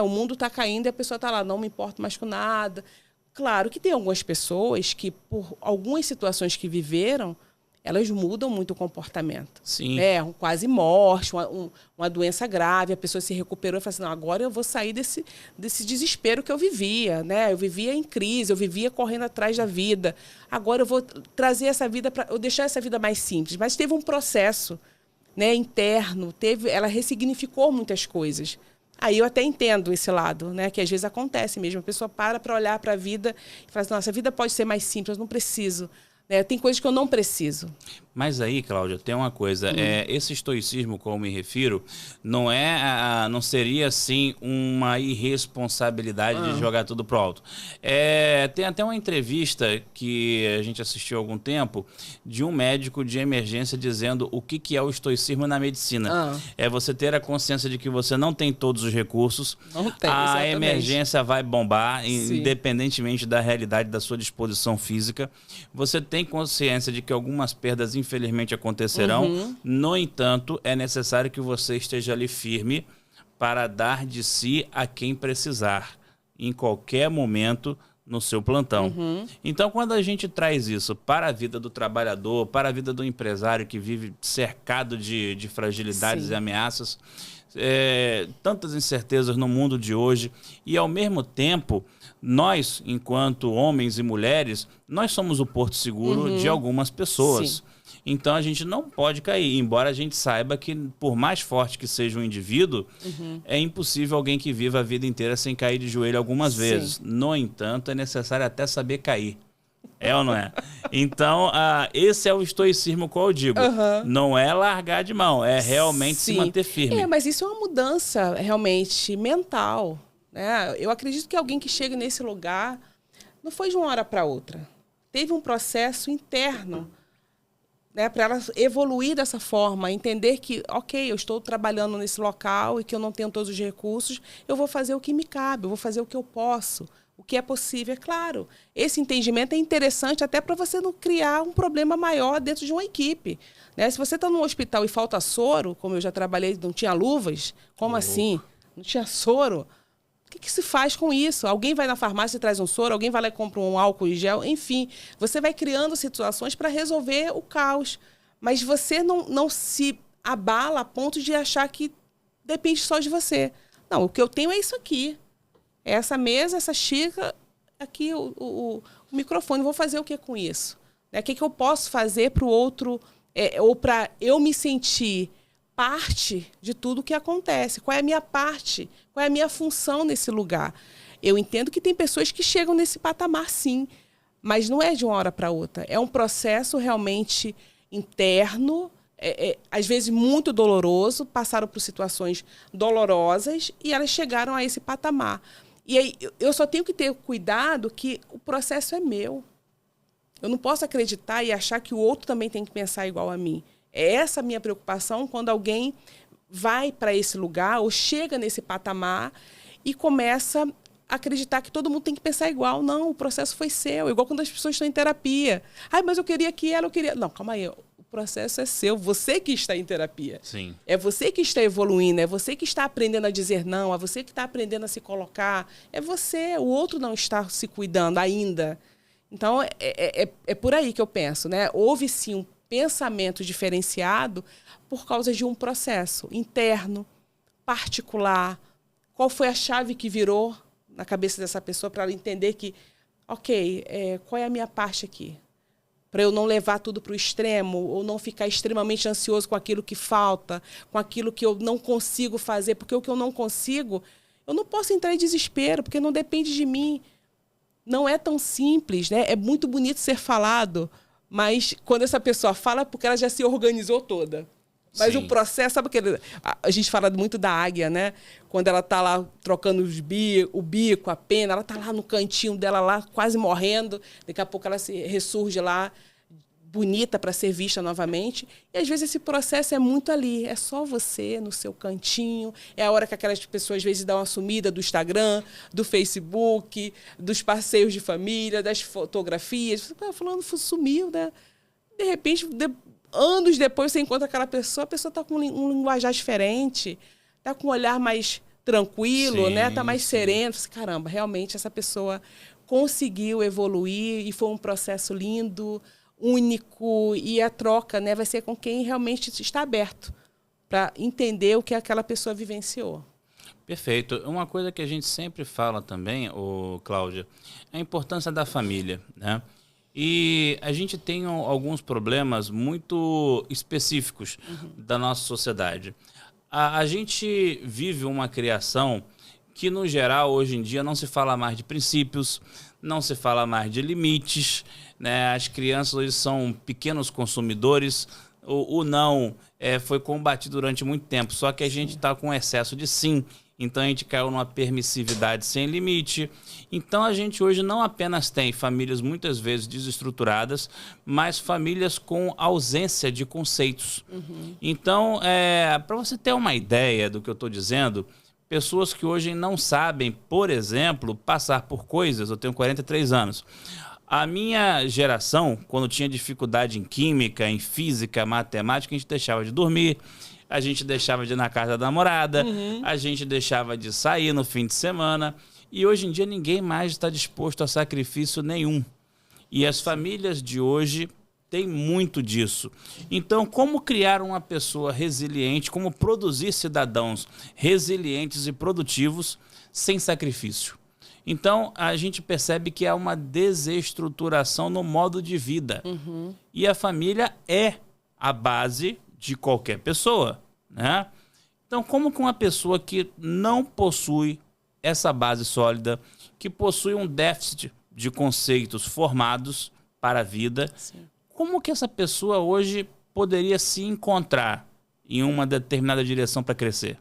B: O mundo está caindo e a pessoa está lá, não me importo mais com nada. Claro que tem algumas pessoas que, por algumas situações que viveram, elas mudam muito o comportamento.
A: Sim.
B: Quase morte, uma doença grave, a pessoa se recuperou e fala assim, não, agora eu vou sair desse desespero que eu vivia, né? Eu vivia em crise, eu vivia correndo atrás da vida. Agora eu vou trazer essa vida, eu deixar essa vida mais simples. Mas teve um processo, né, interno, ela ressignificou muitas coisas. Aí eu até entendo esse lado, né? Que às vezes acontece mesmo. A pessoa para olhar para a vida e fala assim, nossa, a vida pode ser mais simples, eu não preciso. Tem coisas que eu não preciso.
A: Mas aí, Cláudia, tem uma coisa. Esse estoicismo, como eu me refiro, não seria, assim, uma irresponsabilidade de jogar tudo pro alto. Tem até uma entrevista que a gente assistiu há algum tempo de um médico de emergência dizendo o que é o estoicismo na medicina. É você ter a consciência de que você não tem todos os recursos.
B: Não tem,
A: a
B: exatamente.
A: emergência vai bombar,
B: Sim.
A: independentemente da realidade da sua disposição física. Você tem consciência de que algumas perdas infelizmente acontecerão. No entanto, é necessário que você esteja ali firme para dar de si a quem precisar, em qualquer momento no seu plantão. Então, quando a gente traz isso para a vida do trabalhador, para a vida do empresário que vive cercado de fragilidades e ameaças, tantas incertezas no mundo de hoje, e ao mesmo tempo, nós, enquanto homens e mulheres, nós somos o porto seguro de algumas pessoas. Sim. Então a gente não pode cair, embora a gente saiba que, por mais forte que seja um indivíduo, é impossível alguém que viva a vida inteira sem cair de joelho algumas vezes. No entanto, é necessário até saber cair. É ou não é? Então, esse é o estoicismo que eu digo. Não é largar de mão, é realmente se manter firme.
B: Mas isso é uma mudança realmente mental, né? Eu acredito que alguém que chega nesse lugar não foi de uma hora para outra. Teve um processo interno, né, para ela evoluir dessa forma, entender que, ok, eu estou trabalhando nesse local e que eu não tenho todos os recursos, eu vou fazer o que me cabe, eu vou fazer o que eu posso, o que é possível, é claro. Esse entendimento é interessante até para você não criar um problema maior dentro de uma equipe, né? Se você está num hospital e falta soro, como eu já trabalhei, não tinha luvas, como assim? Não tinha soro? O que se faz com isso? Alguém vai na farmácia e traz um soro, alguém vai lá e compra um álcool em gel, enfim. Você vai criando situações para resolver o caos. Mas você não se abala a ponto de achar que depende só de você. Não, o que eu tenho é isso aqui. É essa mesa, essa xícara, aqui o microfone. Vou fazer o que com isso? O que eu posso fazer para o outro, ou para eu me sentir parte de tudo que acontece? Qual é a minha parte? Qual é a minha função nesse lugar? Eu entendo que tem pessoas que chegam nesse patamar, sim, mas não é de uma hora para outra. É um processo realmente interno, às vezes muito doloroso, passaram por situações dolorosas e elas chegaram a esse patamar. E aí eu só tenho que ter cuidado que o processo é meu. Eu não posso acreditar e achar que o outro também tem que pensar igual a mim. É essa a minha preocupação quando alguém vai para esse lugar ou chega nesse patamar e começa a acreditar que todo mundo tem que pensar igual. Não, o processo foi seu. Igual quando as pessoas estão em terapia. Ai, mas eu queria que ela, eu queria... Não, calma aí. O processo é seu. Você que está em terapia.
A: Sim.
B: É você que está evoluindo. É você que está aprendendo a dizer não. É você que está aprendendo a se colocar. É você. O outro não está se cuidando ainda. Então, é por aí que eu penso, né? Houve, sim, um pensamento diferenciado por causa de um processo interno, particular. Qual foi a chave que virou na cabeça dessa pessoa para ela entender que, ok, qual é a minha parte aqui? Para eu não levar tudo para o extremo ou não ficar extremamente ansioso com aquilo que falta, com aquilo que eu não consigo fazer, porque o que eu não consigo, eu não posso entrar em desespero, porque não depende de mim. Não é tão simples, né? É muito bonito ser falado, mas quando essa pessoa fala é porque ela já se organizou toda. Mas sim, o processo, sabe o que a gente fala muito da águia, né? Quando ela está lá trocando o bico, a pena, ela está lá no cantinho dela, lá quase morrendo. Daqui a pouco ela se ressurge lá, bonita para ser vista novamente. E às vezes esse processo é muito ali. É só você no seu cantinho. É a hora que aquelas pessoas às vezes dão uma sumida do Instagram, do Facebook, dos passeios de família, das fotografias. Você está falando, sumiu, né? De repente, anos depois você encontra aquela pessoa, a pessoa está com um linguajar diferente, está com um olhar mais tranquilo, sim, né? Está mais sereno. Caramba, realmente essa pessoa conseguiu evoluir e foi um processo lindo, único, e a troca, né, vai ser com quem realmente está aberto para entender o que aquela pessoa vivenciou.
A: Perfeito. Uma coisa que a gente sempre fala também, Cláudia, é a importância da família, né? E a gente tem alguns problemas muito específicos da nossa sociedade. A gente vive uma criação que, no geral, hoje em dia, não se fala mais de princípios, não se fala mais de limites, né? As crianças hoje são pequenos consumidores. O não foi combatido durante muito tempo, só que a gente está com excesso de sim. Então a gente caiu numa permissividade sem limite. Então a gente hoje não apenas tem famílias muitas vezes desestruturadas, mas famílias com ausência de conceitos. Então, para você ter uma ideia do que eu estou dizendo, pessoas que hoje não sabem, por exemplo, passar por coisas. Eu tenho 43 anos. A minha geração, quando tinha dificuldade em química, em física, matemática, a gente deixava de dormir, a gente deixava de ir na casa da namorada, a gente deixava de sair no fim de semana. E hoje em dia ninguém mais está disposto a sacrifício nenhum. E as famílias de hoje têm muito disso. Então, como criar uma pessoa resiliente, como produzir cidadãos resilientes e produtivos sem sacrifício? Então, a gente percebe que há uma desestruturação no modo de vida. E a família é a base de qualquer pessoa, né? Então, como que uma pessoa que não possui essa base sólida, que possui um déficit de conceitos formados para a vida, como que essa pessoa hoje poderia se encontrar em uma determinada direção para crescer?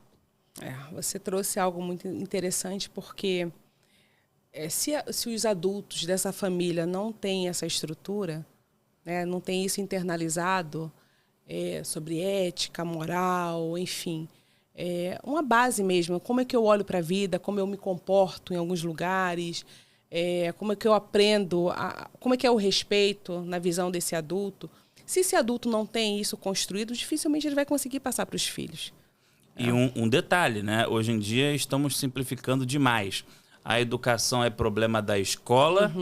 B: Você trouxe algo muito interessante, porque se os adultos dessa família não têm essa estrutura, né, não têm isso internalizado, sobre ética, moral, enfim, uma base mesmo, como é que eu olho para a vida, como eu me comporto em alguns lugares, como é que eu aprendo, como é que é o respeito na visão desse adulto. Se esse adulto não tem isso construído, dificilmente ele vai conseguir passar para os filhos.
A: E um detalhe, né? Hoje em dia estamos simplificando demais. A educação é problema da escola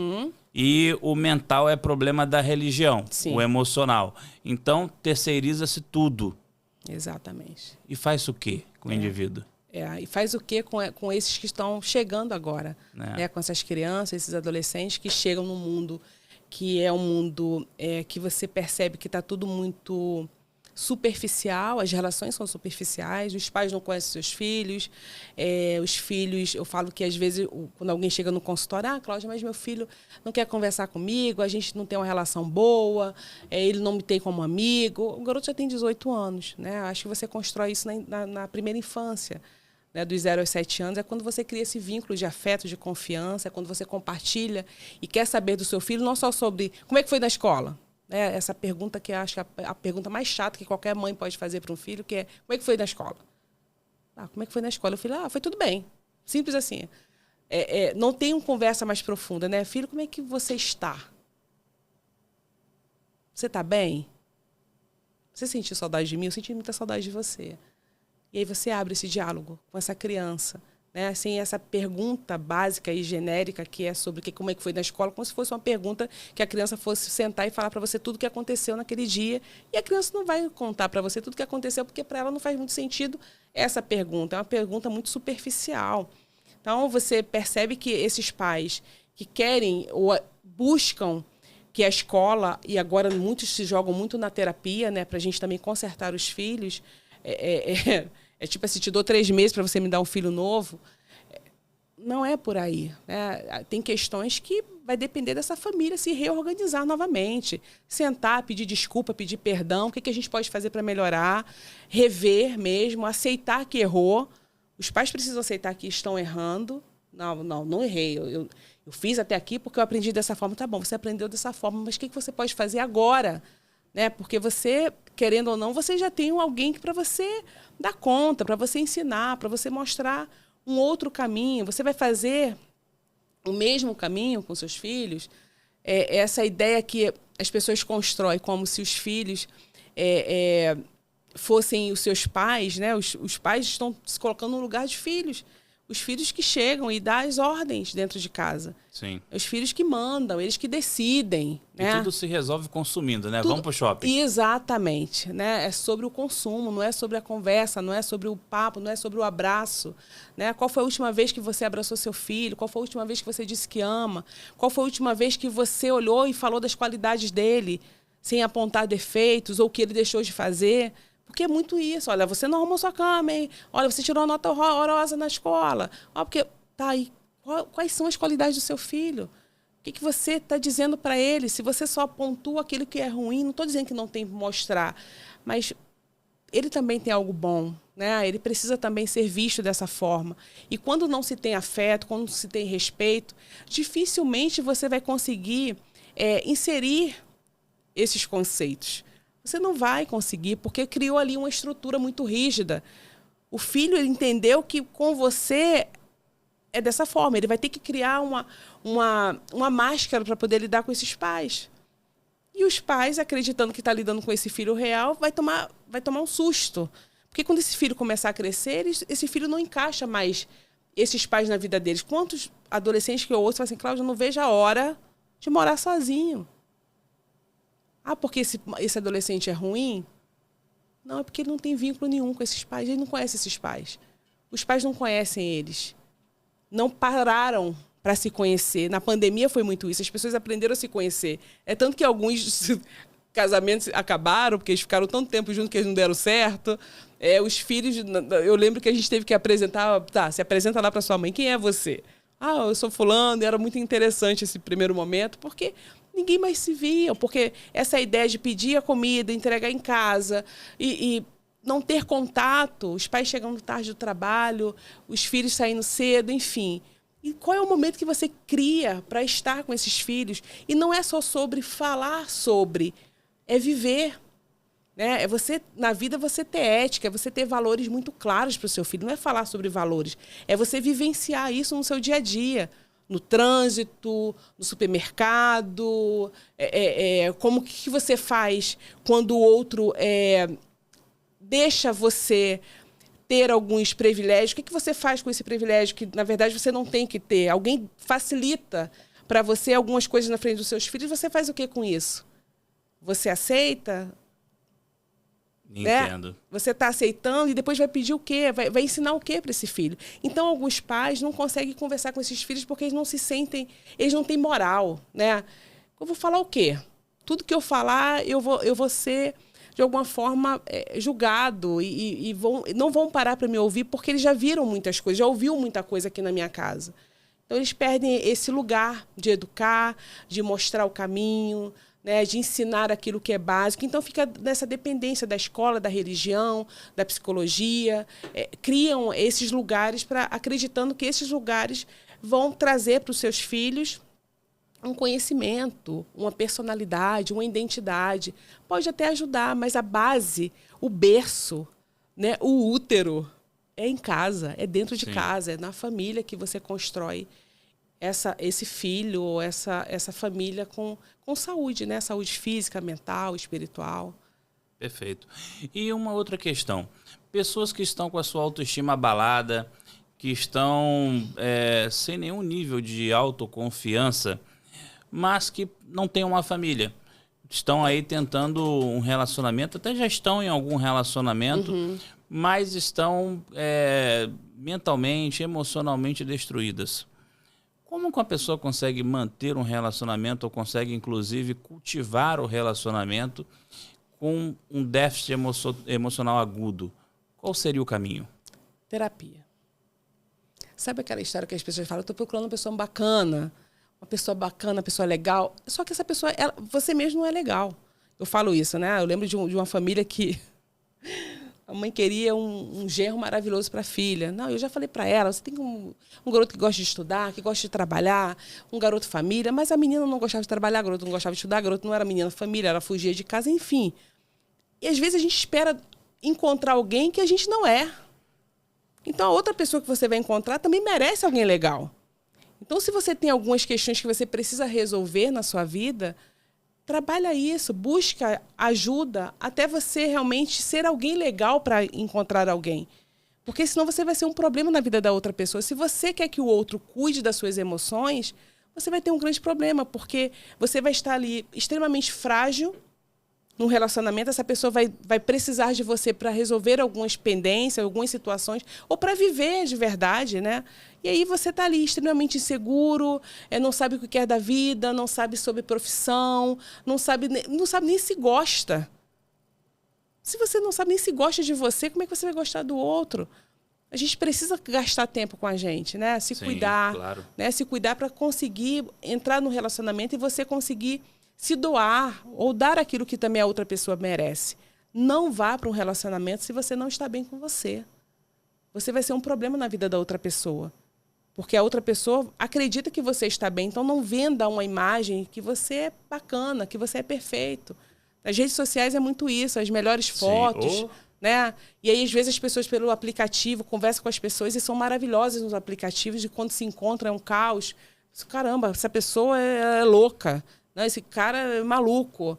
A: e o mental é problema da religião, o emocional. Então, terceiriza-se tudo.
B: Exatamente.
A: E faz o quê com o indivíduo?
B: E faz o quê com esses que estão chegando agora? Né? Com essas crianças, esses adolescentes que chegam num mundo que é um mundo que você percebe que está tudo muito superficial, as relações são superficiais, os pais não conhecem seus filhos, os filhos, eu falo que às vezes, quando alguém chega no consultório, Cláudia, mas meu filho não quer conversar comigo, a gente não tem uma relação boa, ele não me tem como amigo. O garoto já tem 18 anos, né? Acho que você constrói isso na primeira infância, né? Dos 0 aos 7 anos, é quando você cria esse vínculo de afeto, de confiança, é quando você compartilha e quer saber do seu filho, não só sobre como é que foi na escola. Essa pergunta que eu acho a pergunta mais chata que qualquer mãe pode fazer para um filho, que é, como é que foi na escola? Como é que foi na escola? O filho, foi tudo bem. Simples assim. Não tem uma conversa mais profunda, né? Filho, como é que você está? Você está bem? Você sentiu saudade de mim? Eu senti muita saudade de você. E aí você abre esse diálogo com essa criança, né? Assim, essa pergunta básica e genérica que é sobre como é que foi na escola, como se fosse uma pergunta que a criança fosse sentar e falar para você tudo o que aconteceu naquele dia. E a criança não vai contar para você tudo o que aconteceu, porque para ela não faz muito sentido essa pergunta. É uma pergunta muito superficial. Então, você percebe que esses pais que querem ou buscam que a escola, e agora muitos se jogam muito na terapia, né, para a gente também consertar os filhos, tipo assim, te dou 3 meses para você me dar um filho novo. Não é por aí, né? Tem questões que vai depender dessa família se reorganizar novamente. Sentar, pedir desculpa, pedir perdão, o que a gente pode fazer para melhorar, rever mesmo, aceitar que errou. Os pais precisam aceitar que estão errando. Não errei. Eu fiz até aqui porque eu aprendi dessa forma. Tá bom, você aprendeu dessa forma, mas o que você pode fazer agora? Né? Porque você, querendo ou não, você já tem alguém para você dar conta, para você ensinar, para você mostrar um outro caminho. Você vai fazer o mesmo caminho com seus filhos? Essa ideia que as pessoas constroem como se os filhos fossem os seus pais, né? Os pais estão se colocando no lugar de filhos. Os filhos que chegam e dão as ordens dentro de casa.
A: Sim.
B: Os filhos que mandam, eles que decidem.
A: E
B: né?
A: tudo se resolve consumindo, né?
B: Tudo...
A: Vamos pro shopping.
B: Exatamente. Né? É sobre o consumo, não é sobre a conversa, não é sobre o papo, não é sobre o abraço. Né? Qual foi a última vez que você abraçou seu filho? Qual foi a última vez que você disse que ama? Qual foi a última vez que você olhou e falou das qualidades dele, sem apontar defeitos ou o que ele deixou de fazer? Porque é muito isso. Olha, você não arrumou sua cama, hein? Olha, você tirou uma nota horrorosa na escola. Olha, porque tá aí. Quais são as qualidades do seu filho? O que você está dizendo para ele? Se você só pontua aquilo que é ruim, não estou dizendo que não tem que mostrar, mas ele também tem algo bom, né? Ele precisa também ser visto dessa forma. E quando não se tem afeto, quando não se tem respeito, dificilmente você vai conseguir inserir esses conceitos. Você não vai conseguir, porque criou ali uma estrutura muito rígida. O filho, ele entendeu que com você é dessa forma. Ele vai ter que criar uma máscara para poder lidar com esses pais. E os pais, acreditando que está lidando com esse filho real, vai tomar um susto. Porque quando esse filho começar a crescer, esse filho não encaixa mais esses pais na vida deles. Quantos adolescentes que eu ouço falam assim, Cláudia, eu não vejo a hora de morar sozinho. Ah, porque esse adolescente é ruim? Não, é porque ele não tem vínculo nenhum com esses pais. Ele não conhece esses pais. Os pais não conhecem eles. Não pararam para se conhecer. Na pandemia foi muito isso. As pessoas aprenderam a se conhecer. É tanto que alguns casamentos acabaram, porque eles ficaram tanto tempo juntos que eles não deram certo. Os filhos... Eu lembro que a gente teve que apresentar... Tá, se apresenta lá para sua mãe. Quem é você? Ah, eu sou fulano. E era muito interessante esse primeiro momento, porque... ninguém mais se via, porque essa ideia de pedir a comida, entregar em casa e não ter contato, os pais chegando tarde do trabalho, os filhos saindo cedo, enfim. E qual é o momento que você cria para estar com esses filhos? E não é só sobre falar sobre, é viver. Né? É você, na vida, você ter ética, é você ter valores muito claros para o seu filho. Não é falar sobre valores, é você vivenciar isso no seu dia a dia. No trânsito, no supermercado, como que você faz quando o outro deixa você ter alguns privilégios? O que você faz com esse privilégio que, na verdade, você não tem que ter? Alguém facilita para você algumas coisas na frente dos seus filhos, você faz o que com isso? Você aceita?
A: Entendo.
B: Né? Você está aceitando e depois vai pedir o quê? Vai ensinar o quê para esse filho? Então, alguns pais não conseguem conversar com esses filhos porque eles não se sentem... Eles não têm moral. Né? Eu vou falar o quê? Tudo que eu falar, eu vou ser, de alguma forma, julgado e não vão parar para me ouvir porque eles já viram muitas coisas, já ouviram muita coisa aqui na minha casa. Então, eles perdem esse lugar de educar, de mostrar o caminho... Né, de ensinar aquilo que é básico. Então, fica nessa dependência da escola, da religião, da psicologia. Criam esses lugares acreditando que esses lugares vão trazer para os seus filhos um conhecimento, uma personalidade, uma identidade. Pode até ajudar, mas a base, o berço, né, o útero, é em casa, é dentro de casa, é na família que você constrói esse filho ou essa família com saúde, né? Saúde física, mental, espiritual.
A: Perfeito. E uma outra questão. Pessoas que estão com a sua autoestima abalada, que estão sem nenhum nível de autoconfiança, mas que não têm uma família. Estão aí tentando um relacionamento, até já estão em algum relacionamento, mas estão mentalmente, emocionalmente destruídas. Como que uma pessoa consegue manter um relacionamento ou consegue, inclusive, cultivar o relacionamento com um déficit emocional agudo? Qual seria o caminho?
B: Terapia. Sabe aquela história que as pessoas falam, eu estou procurando uma pessoa bacana, uma pessoa legal, só que essa pessoa, você mesmo não é legal. Eu falo isso, né? Eu lembro de uma família que... A mãe queria um genro maravilhoso para a filha. Não, eu já falei para ela, você tem um garoto que gosta de estudar, que gosta de trabalhar, um garoto família, mas a menina não gostava de trabalhar, a garota não gostava de estudar, a garota não era menina família, ela fugia de casa, enfim. E às vezes a gente espera encontrar alguém que a gente não é. Então a outra pessoa que você vai encontrar também merece alguém legal. Então se você tem algumas questões que você precisa resolver na sua vida... Trabalha isso, busca ajuda até você realmente ser alguém legal para encontrar alguém. Porque senão você vai ser um problema na vida da outra pessoa. Se você quer que o outro cuide das suas emoções, você vai ter um grande problema, porque você vai estar ali extremamente frágil num relacionamento. Essa pessoa vai precisar de você para resolver algumas pendências, algumas situações, ou para viver de verdade, né? E aí você está ali extremamente inseguro, não sabe o que quer da vida, não sabe sobre profissão, não sabe nem se gosta. Se você não sabe nem se gosta de você, como é que você vai gostar do outro? A gente precisa gastar tempo com a gente, né? Se cuidar,
A: claro.
B: né? Se cuidar para conseguir entrar no relacionamento e você conseguir se doar ou dar aquilo que também a outra pessoa merece. Não vá para um relacionamento se você não está bem com você. Você vai ser um problema na vida da outra pessoa. Porque a outra pessoa acredita que você está bem, então não venda uma imagem que você é bacana, que você é perfeito. Nas redes sociais é muito isso, as melhores fotos, né? E aí, às vezes, as pessoas pelo aplicativo conversam com as pessoas e são maravilhosas nos aplicativos, e quando se encontram é um caos. Caramba, essa pessoa é louca, né? Esse cara é maluco.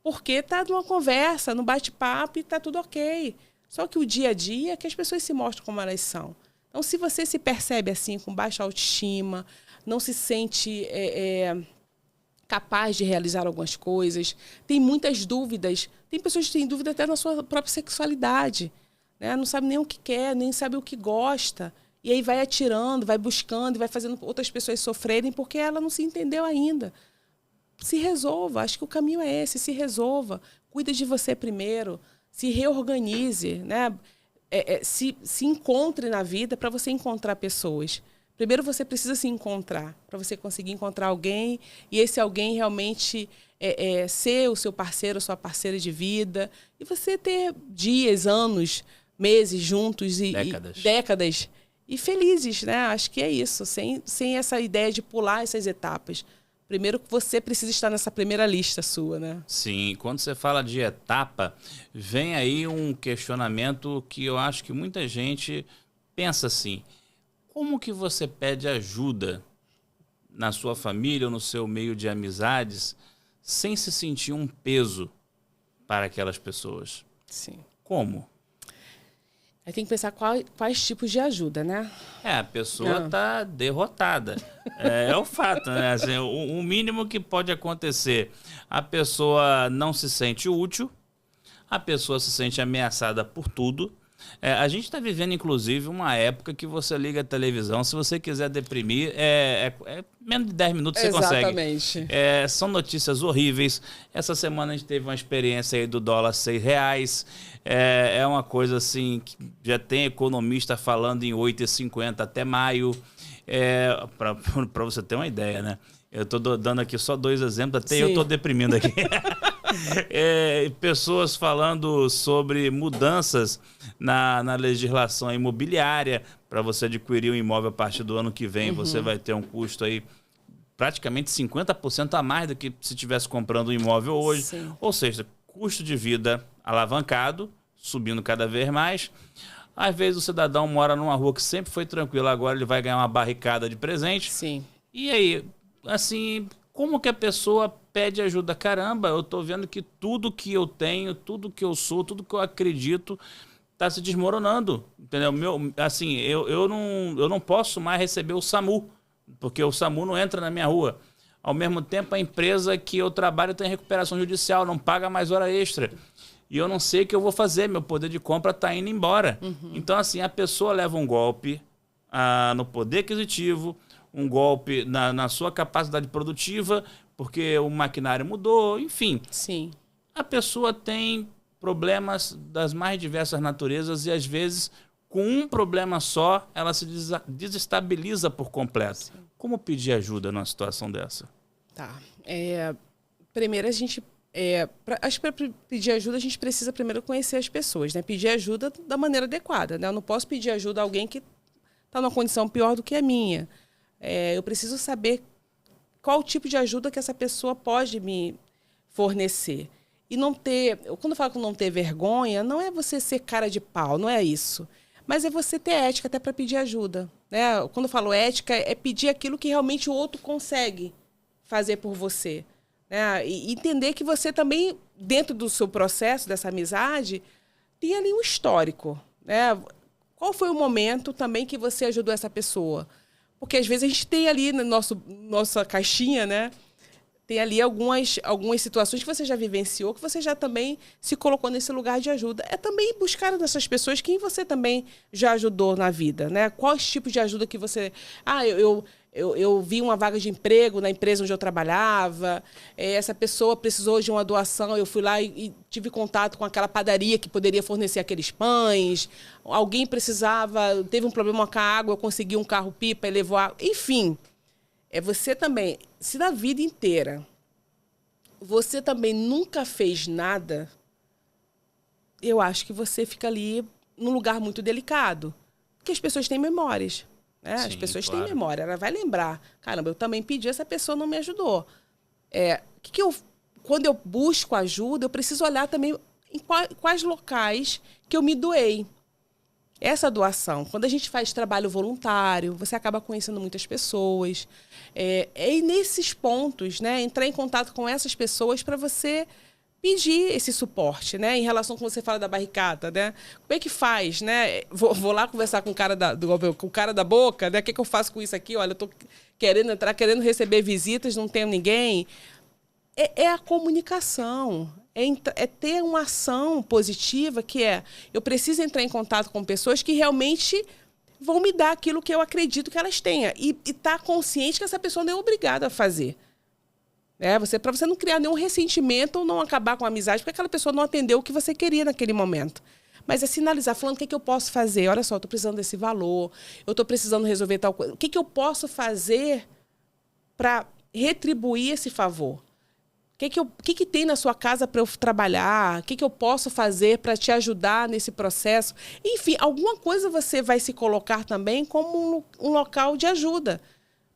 B: Porque está numa conversa, no bate-papo e está tudo ok. Só que o dia a dia é que as pessoas se mostram como elas são. Então, se você se percebe assim, com baixa autoestima, não se sente capaz de realizar algumas coisas, tem muitas dúvidas. Tem pessoas que têm dúvida até na sua própria sexualidade, né? Não sabe nem o que quer, nem sabe o que gosta. E aí vai atirando, vai buscando e vai fazendo outras pessoas sofrerem porque ela não se entendeu ainda. Se resolva, acho que o caminho é esse, se resolva. Cuide de você primeiro, se reorganize, né? Se encontre na vida para você encontrar pessoas. Primeiro você precisa se encontrar, para você conseguir encontrar alguém, e esse alguém realmente ser o seu parceiro, sua parceira de vida, e você ter dias, anos, meses juntos e décadas e felizes, né? Acho que é isso, sem essa ideia de pular essas etapas. Primeiro você precisa estar nessa primeira lista sua, né?
A: Sim, quando você fala de etapa, vem aí um questionamento que eu acho que muita gente pensa assim: como que você pede ajuda na sua família ou no seu meio de amizades sem se sentir um peso para aquelas pessoas?
B: Sim.
A: Como?
B: Aí tem que pensar quais tipos de ajuda, né?
A: A pessoa está derrotada. É o fato, né? Assim, o mínimo que pode acontecer, a pessoa não se sente útil, a pessoa se sente ameaçada por tudo. A gente está vivendo, inclusive, uma época que você liga a televisão, se você quiser deprimir, menos de 10 minutos você consegue.
B: Exatamente.
A: São notícias horríveis. Essa semana a gente teve uma experiência aí do dólar R$6. É uma coisa assim, que já tem economista falando em 8,50 até maio. Para você ter uma ideia, né? Eu estou dando aqui só 2 exemplos, até Sim. Eu estou deprimindo aqui. Pessoas falando sobre mudanças na legislação imobiliária. Para você adquirir um imóvel a partir do ano que vem, você vai ter um custo aí praticamente 50% a mais do que se estivesse comprando um imóvel hoje. Sim. Ou seja, custo de vida alavancado, subindo cada vez mais. Às vezes o cidadão mora numa rua que sempre foi tranquila, agora ele vai ganhar uma barricada de presente.
B: Sim.
A: E aí, assim, como que a pessoa pede ajuda? Caramba, eu tô vendo que tudo que eu tenho, tudo que eu sou, tudo que eu acredito tá se desmoronando, entendeu? Eu não posso mais receber o SAMU, porque o SAMU não entra na minha rua. Ao mesmo tempo, a empresa que eu trabalho tem recuperação judicial, não paga mais hora extra. E eu não sei o que eu vou fazer, meu poder de compra está indo embora. Então, assim, a pessoa leva um golpe no poder aquisitivo, um golpe na sua capacidade produtiva, porque o maquinário mudou, enfim.
B: Sim.
A: A pessoa tem problemas das mais diversas naturezas e, às vezes, com um problema só, ela se desestabiliza por completo. Sim. Como pedir ajuda numa situação dessa?
B: Tá. Primeiro, a gente... acho que para pedir ajuda, a gente precisa primeiro conhecer as pessoas, né? Pedir ajuda da maneira adequada, né? Eu não posso pedir ajuda a alguém que está numa condição pior do que a minha. Eu preciso saber qual tipo de ajuda que essa pessoa pode me fornecer. E não ter... Quando eu falo que não ter vergonha, não é você ser cara de pau, não é isso. Mas é você ter ética até para pedir ajuda, né? Quando eu falo ética, é pedir aquilo que realmente o outro consegue fazer por você. Né? E entender que você também, dentro do seu processo, dessa amizade, tem ali um histórico. Né? Qual foi o momento também que você ajudou essa pessoa? Porque às vezes a gente tem ali na nossa caixinha, né? Tem ali algumas situações que você já vivenciou, que você já também se colocou nesse lugar de ajuda. É também buscar nessas pessoas quem você também já ajudou na vida, né? Quais tipos de ajuda que você... Eu vi uma vaga de emprego na empresa onde eu trabalhava, essa pessoa precisou de uma doação, eu fui lá e tive contato com aquela padaria que poderia fornecer aqueles pães, alguém precisava, teve um problema com a água, eu consegui um carro-pipa e levou água. Enfim, você também, se na vida inteira você também nunca fez nada, eu acho que você fica ali num lugar muito delicado, porque as pessoas têm memórias. Sim, as pessoas têm memória, ela vai lembrar. Caramba, eu também pedi, essa pessoa não me ajudou. Quando eu busco ajuda, eu preciso olhar também em quais locais que eu me doei. Essa doação, quando a gente faz trabalho voluntário, você acaba conhecendo muitas pessoas. E nesses pontos, né, entrar em contato com essas pessoas para você pedir esse suporte, né? Em relação com você fala da barricada, né? Como é que faz, né? Vou lá conversar com o cara com o cara da boca, né? O que eu faço com isso aqui? Olha, eu tô querendo entrar, querendo receber visitas, não tenho ninguém. É a comunicação, é ter uma ação positiva, que eu preciso entrar em contato com pessoas que realmente vão me dar aquilo que eu acredito que elas tenham. E estar consciente que essa pessoa não é obrigada a fazer. Para você não criar nenhum ressentimento ou não acabar com a amizade, porque aquela pessoa não atendeu o que você queria naquele momento. Mas é sinalizar, falando o que eu posso fazer. Olha só, eu estou precisando desse valor, eu estou precisando resolver tal coisa. O que eu posso fazer para retribuir esse favor? O que tem na sua casa para eu trabalhar? O que eu posso fazer para te ajudar nesse processo? Enfim, alguma coisa você vai se colocar também como um local de ajuda.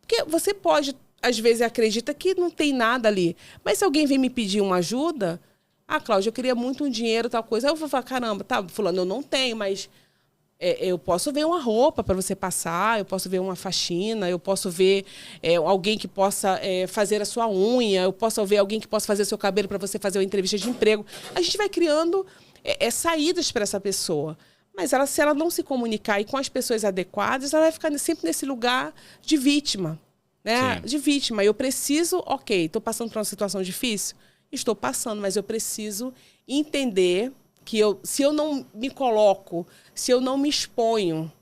B: Porque você pode... Às vezes acredita que não tem nada ali. Mas se alguém vem me pedir uma ajuda... Cláudia, eu queria muito um dinheiro, tal coisa. Aí eu vou falar, caramba, tá, fulano, eu não tenho, mas eu posso ver uma roupa para você passar, eu posso ver uma faxina, eu posso ver alguém que possa fazer a sua unha, eu posso ver alguém que possa fazer o seu cabelo para você fazer uma entrevista de emprego. A gente vai criando saídas para essa pessoa. Mas se ela não se comunicar e com as pessoas adequadas, ela vai ficar sempre nesse lugar de vítima. Né? De vítima. Eu preciso, estou passando por uma situação difícil? Estou passando, mas eu preciso entender que se eu não me coloco, se eu não me exponho,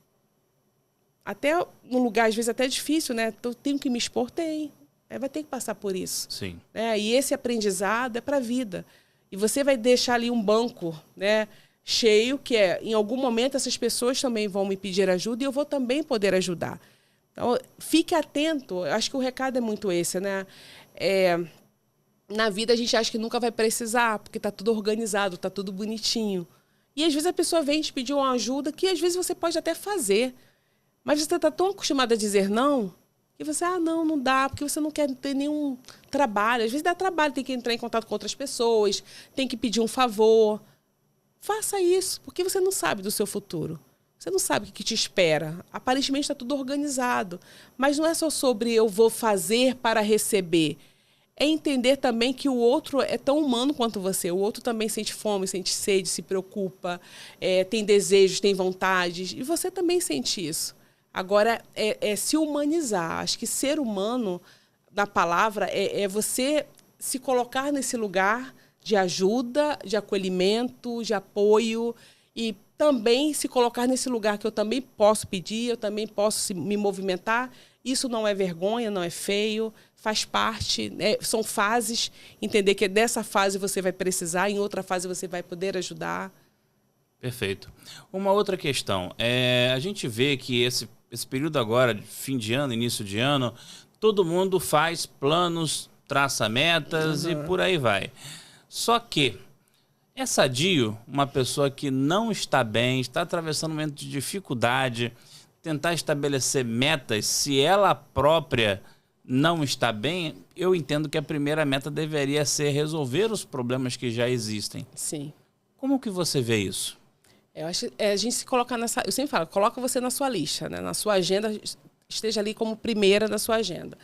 B: até num lugar, às vezes, até difícil, né? Eu tenho que me expor, vai ter que passar por isso.
A: Sim.
B: E esse aprendizado é para a vida. E você vai deixar ali um banco, né, cheio, que em algum momento essas pessoas também vão me pedir ajuda e eu vou também poder ajudar. Então, fique atento. Eu acho que o recado é muito esse, né? Na vida a gente acha que nunca vai precisar, porque está tudo organizado, está tudo bonitinho. E às vezes a pessoa vem te pedir uma ajuda que às vezes você pode até fazer. Mas você está tão acostumado a dizer não, que você, não dá, porque você não quer ter nenhum trabalho. Às vezes dá trabalho, tem que entrar em contato com outras pessoas, tem que pedir um favor. Faça isso, porque você não sabe do seu futuro. Você não sabe o que te espera. Aparentemente está tudo organizado. Mas não é só sobre eu vou fazer para receber. É entender também que o outro é tão humano quanto você. O outro também sente fome, sente sede, se preocupa, tem desejos, tem vontades. E você também sente isso. Agora, é se humanizar. Acho que ser humano, na palavra, é você se colocar nesse lugar de ajuda, de acolhimento, de apoio e também se colocar nesse lugar que eu também posso pedir, eu também posso me movimentar. Isso não é vergonha, não é feio, faz parte, são fases. Entender que dessa fase você vai precisar, em outra fase você vai poder ajudar.
A: Perfeito. Uma outra questão, a gente vê que esse período agora, de fim de ano, início de ano, todo mundo faz planos, traça metas e por aí vai. Só que é sadio uma pessoa que não está bem, está atravessando um momento de dificuldade, tentar estabelecer metas, se ela própria não está bem, eu entendo que a primeira meta deveria ser resolver os problemas que já existem.
B: Sim.
A: Como que você vê isso?
B: Eu acho a gente se colocar nessa... Eu sempre falo, coloca você na sua lista, né? Na sua agenda, esteja ali como primeira da sua agenda.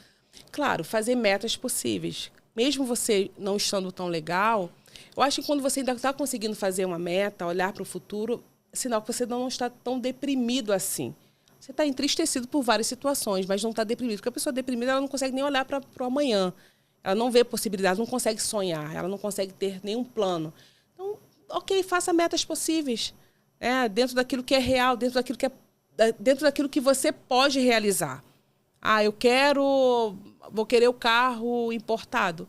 B: Claro, fazer metas possíveis. Mesmo você não estando tão legal, eu acho que quando você ainda está conseguindo fazer uma meta, olhar para o futuro, sinal que você não está tão deprimido assim. Você está entristecido por várias situações, mas não está deprimido. Porque a pessoa deprimida, ela não consegue nem olhar para o amanhã. Ela não vê possibilidades, não consegue sonhar, ela não consegue ter nenhum plano. Então, ok, faça metas possíveis, né? Dentro daquilo que é real, dentro daquilo que você pode realizar. Ah, vou querer o carro importado.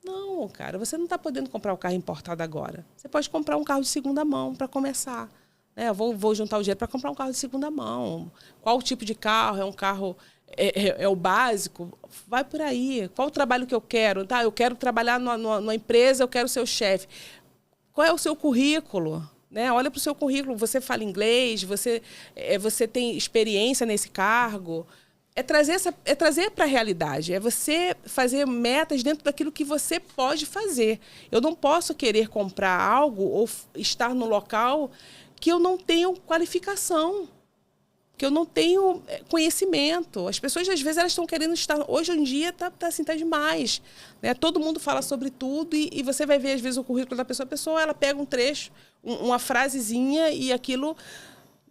B: Não, cara, você não está podendo comprar o carro importado agora. Você pode comprar um carro de segunda mão para começar. Né? Vou juntar o dinheiro para comprar um carro de segunda mão. Qual o tipo de carro? É um carro... É o básico? Vai por aí. Qual o trabalho que eu quero? Tá, eu quero trabalhar numa empresa, eu quero ser o chefe. Qual é o seu currículo? Né? Olha para o seu currículo. Você fala inglês? Você tem experiência nesse cargo? É trazer para a realidade. É você fazer metas dentro daquilo que você pode fazer. Eu não posso querer comprar algo ou estar no local que eu não tenho qualificação, que eu não tenho conhecimento. As pessoas, às vezes, elas estão querendo estar... Hoje em dia tá demais. Né? Todo mundo fala sobre tudo e você vai ver, às vezes, o currículo da pessoa. A pessoa ela pega um trecho, uma frasezinha e aquilo,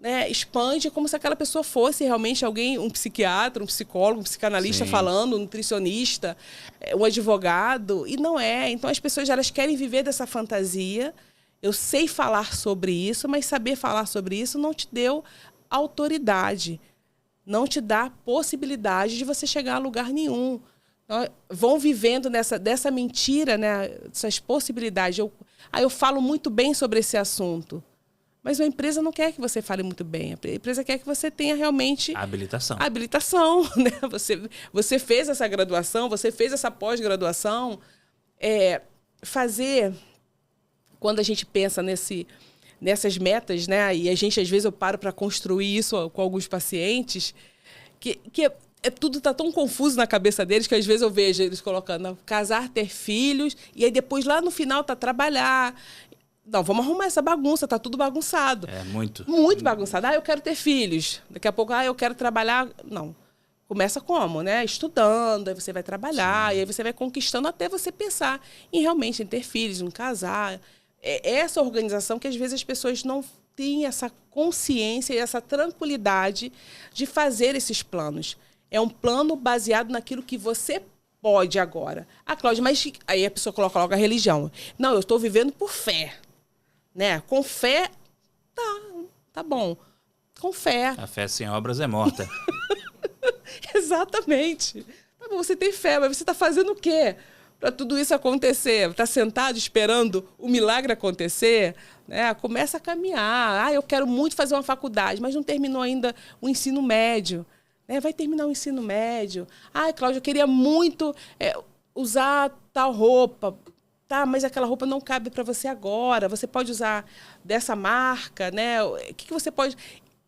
B: né, expande como se aquela pessoa fosse realmente alguém, um psiquiatra, um psicólogo, um psicanalista falando, um nutricionista, um advogado. E não é. Então, as pessoas elas querem viver dessa fantasia. Eu sei falar sobre isso, mas saber falar sobre isso não te deu autoridade, não te dá possibilidade de você chegar a lugar nenhum. Então, vão vivendo dessa mentira, né, essas possibilidades. Eu falo muito bem sobre esse assunto, mas a empresa não quer que você fale muito bem. A empresa quer que você tenha realmente... Habilitação. Né? Você fez essa graduação, você fez essa pós-graduação. Quando a gente pensa nessas metas, né? E a gente, às vezes, eu paro para construir isso com alguns pacientes, que tudo está tão confuso na cabeça deles que, às vezes, eu vejo eles colocando casar, ter filhos, e aí depois, lá no final, tá trabalhar. Não, vamos arrumar essa bagunça, tá tudo bagunçado.
A: Muito.
B: Muito bagunçado. Eu quero ter filhos. Daqui a pouco, eu quero trabalhar. Não. Começa como, né? Estudando, aí você vai trabalhar, e aí você vai conquistando até você pensar em realmente ter filhos, em casar. É essa organização que, às vezes, as pessoas não têm essa consciência e essa tranquilidade de fazer esses planos. É um plano baseado naquilo que você pode agora. Cláudia, mas aí a pessoa coloca logo a religião. Não, eu estou vivendo por fé. Né? Com fé, tá bom. Com fé.
A: A fé sem obras é morta.
B: Exatamente. Tá bom, você tem fé, mas você está fazendo o quê para tudo isso acontecer? Está sentado esperando o milagre acontecer? Né? Começa a caminhar. Eu quero muito fazer uma faculdade, mas não terminou ainda o ensino médio. Né? Vai terminar o ensino médio. Cláudia, eu queria muito usar tal roupa. Tá, mas aquela roupa não cabe para você agora. Você pode usar dessa marca, né? O que você pode...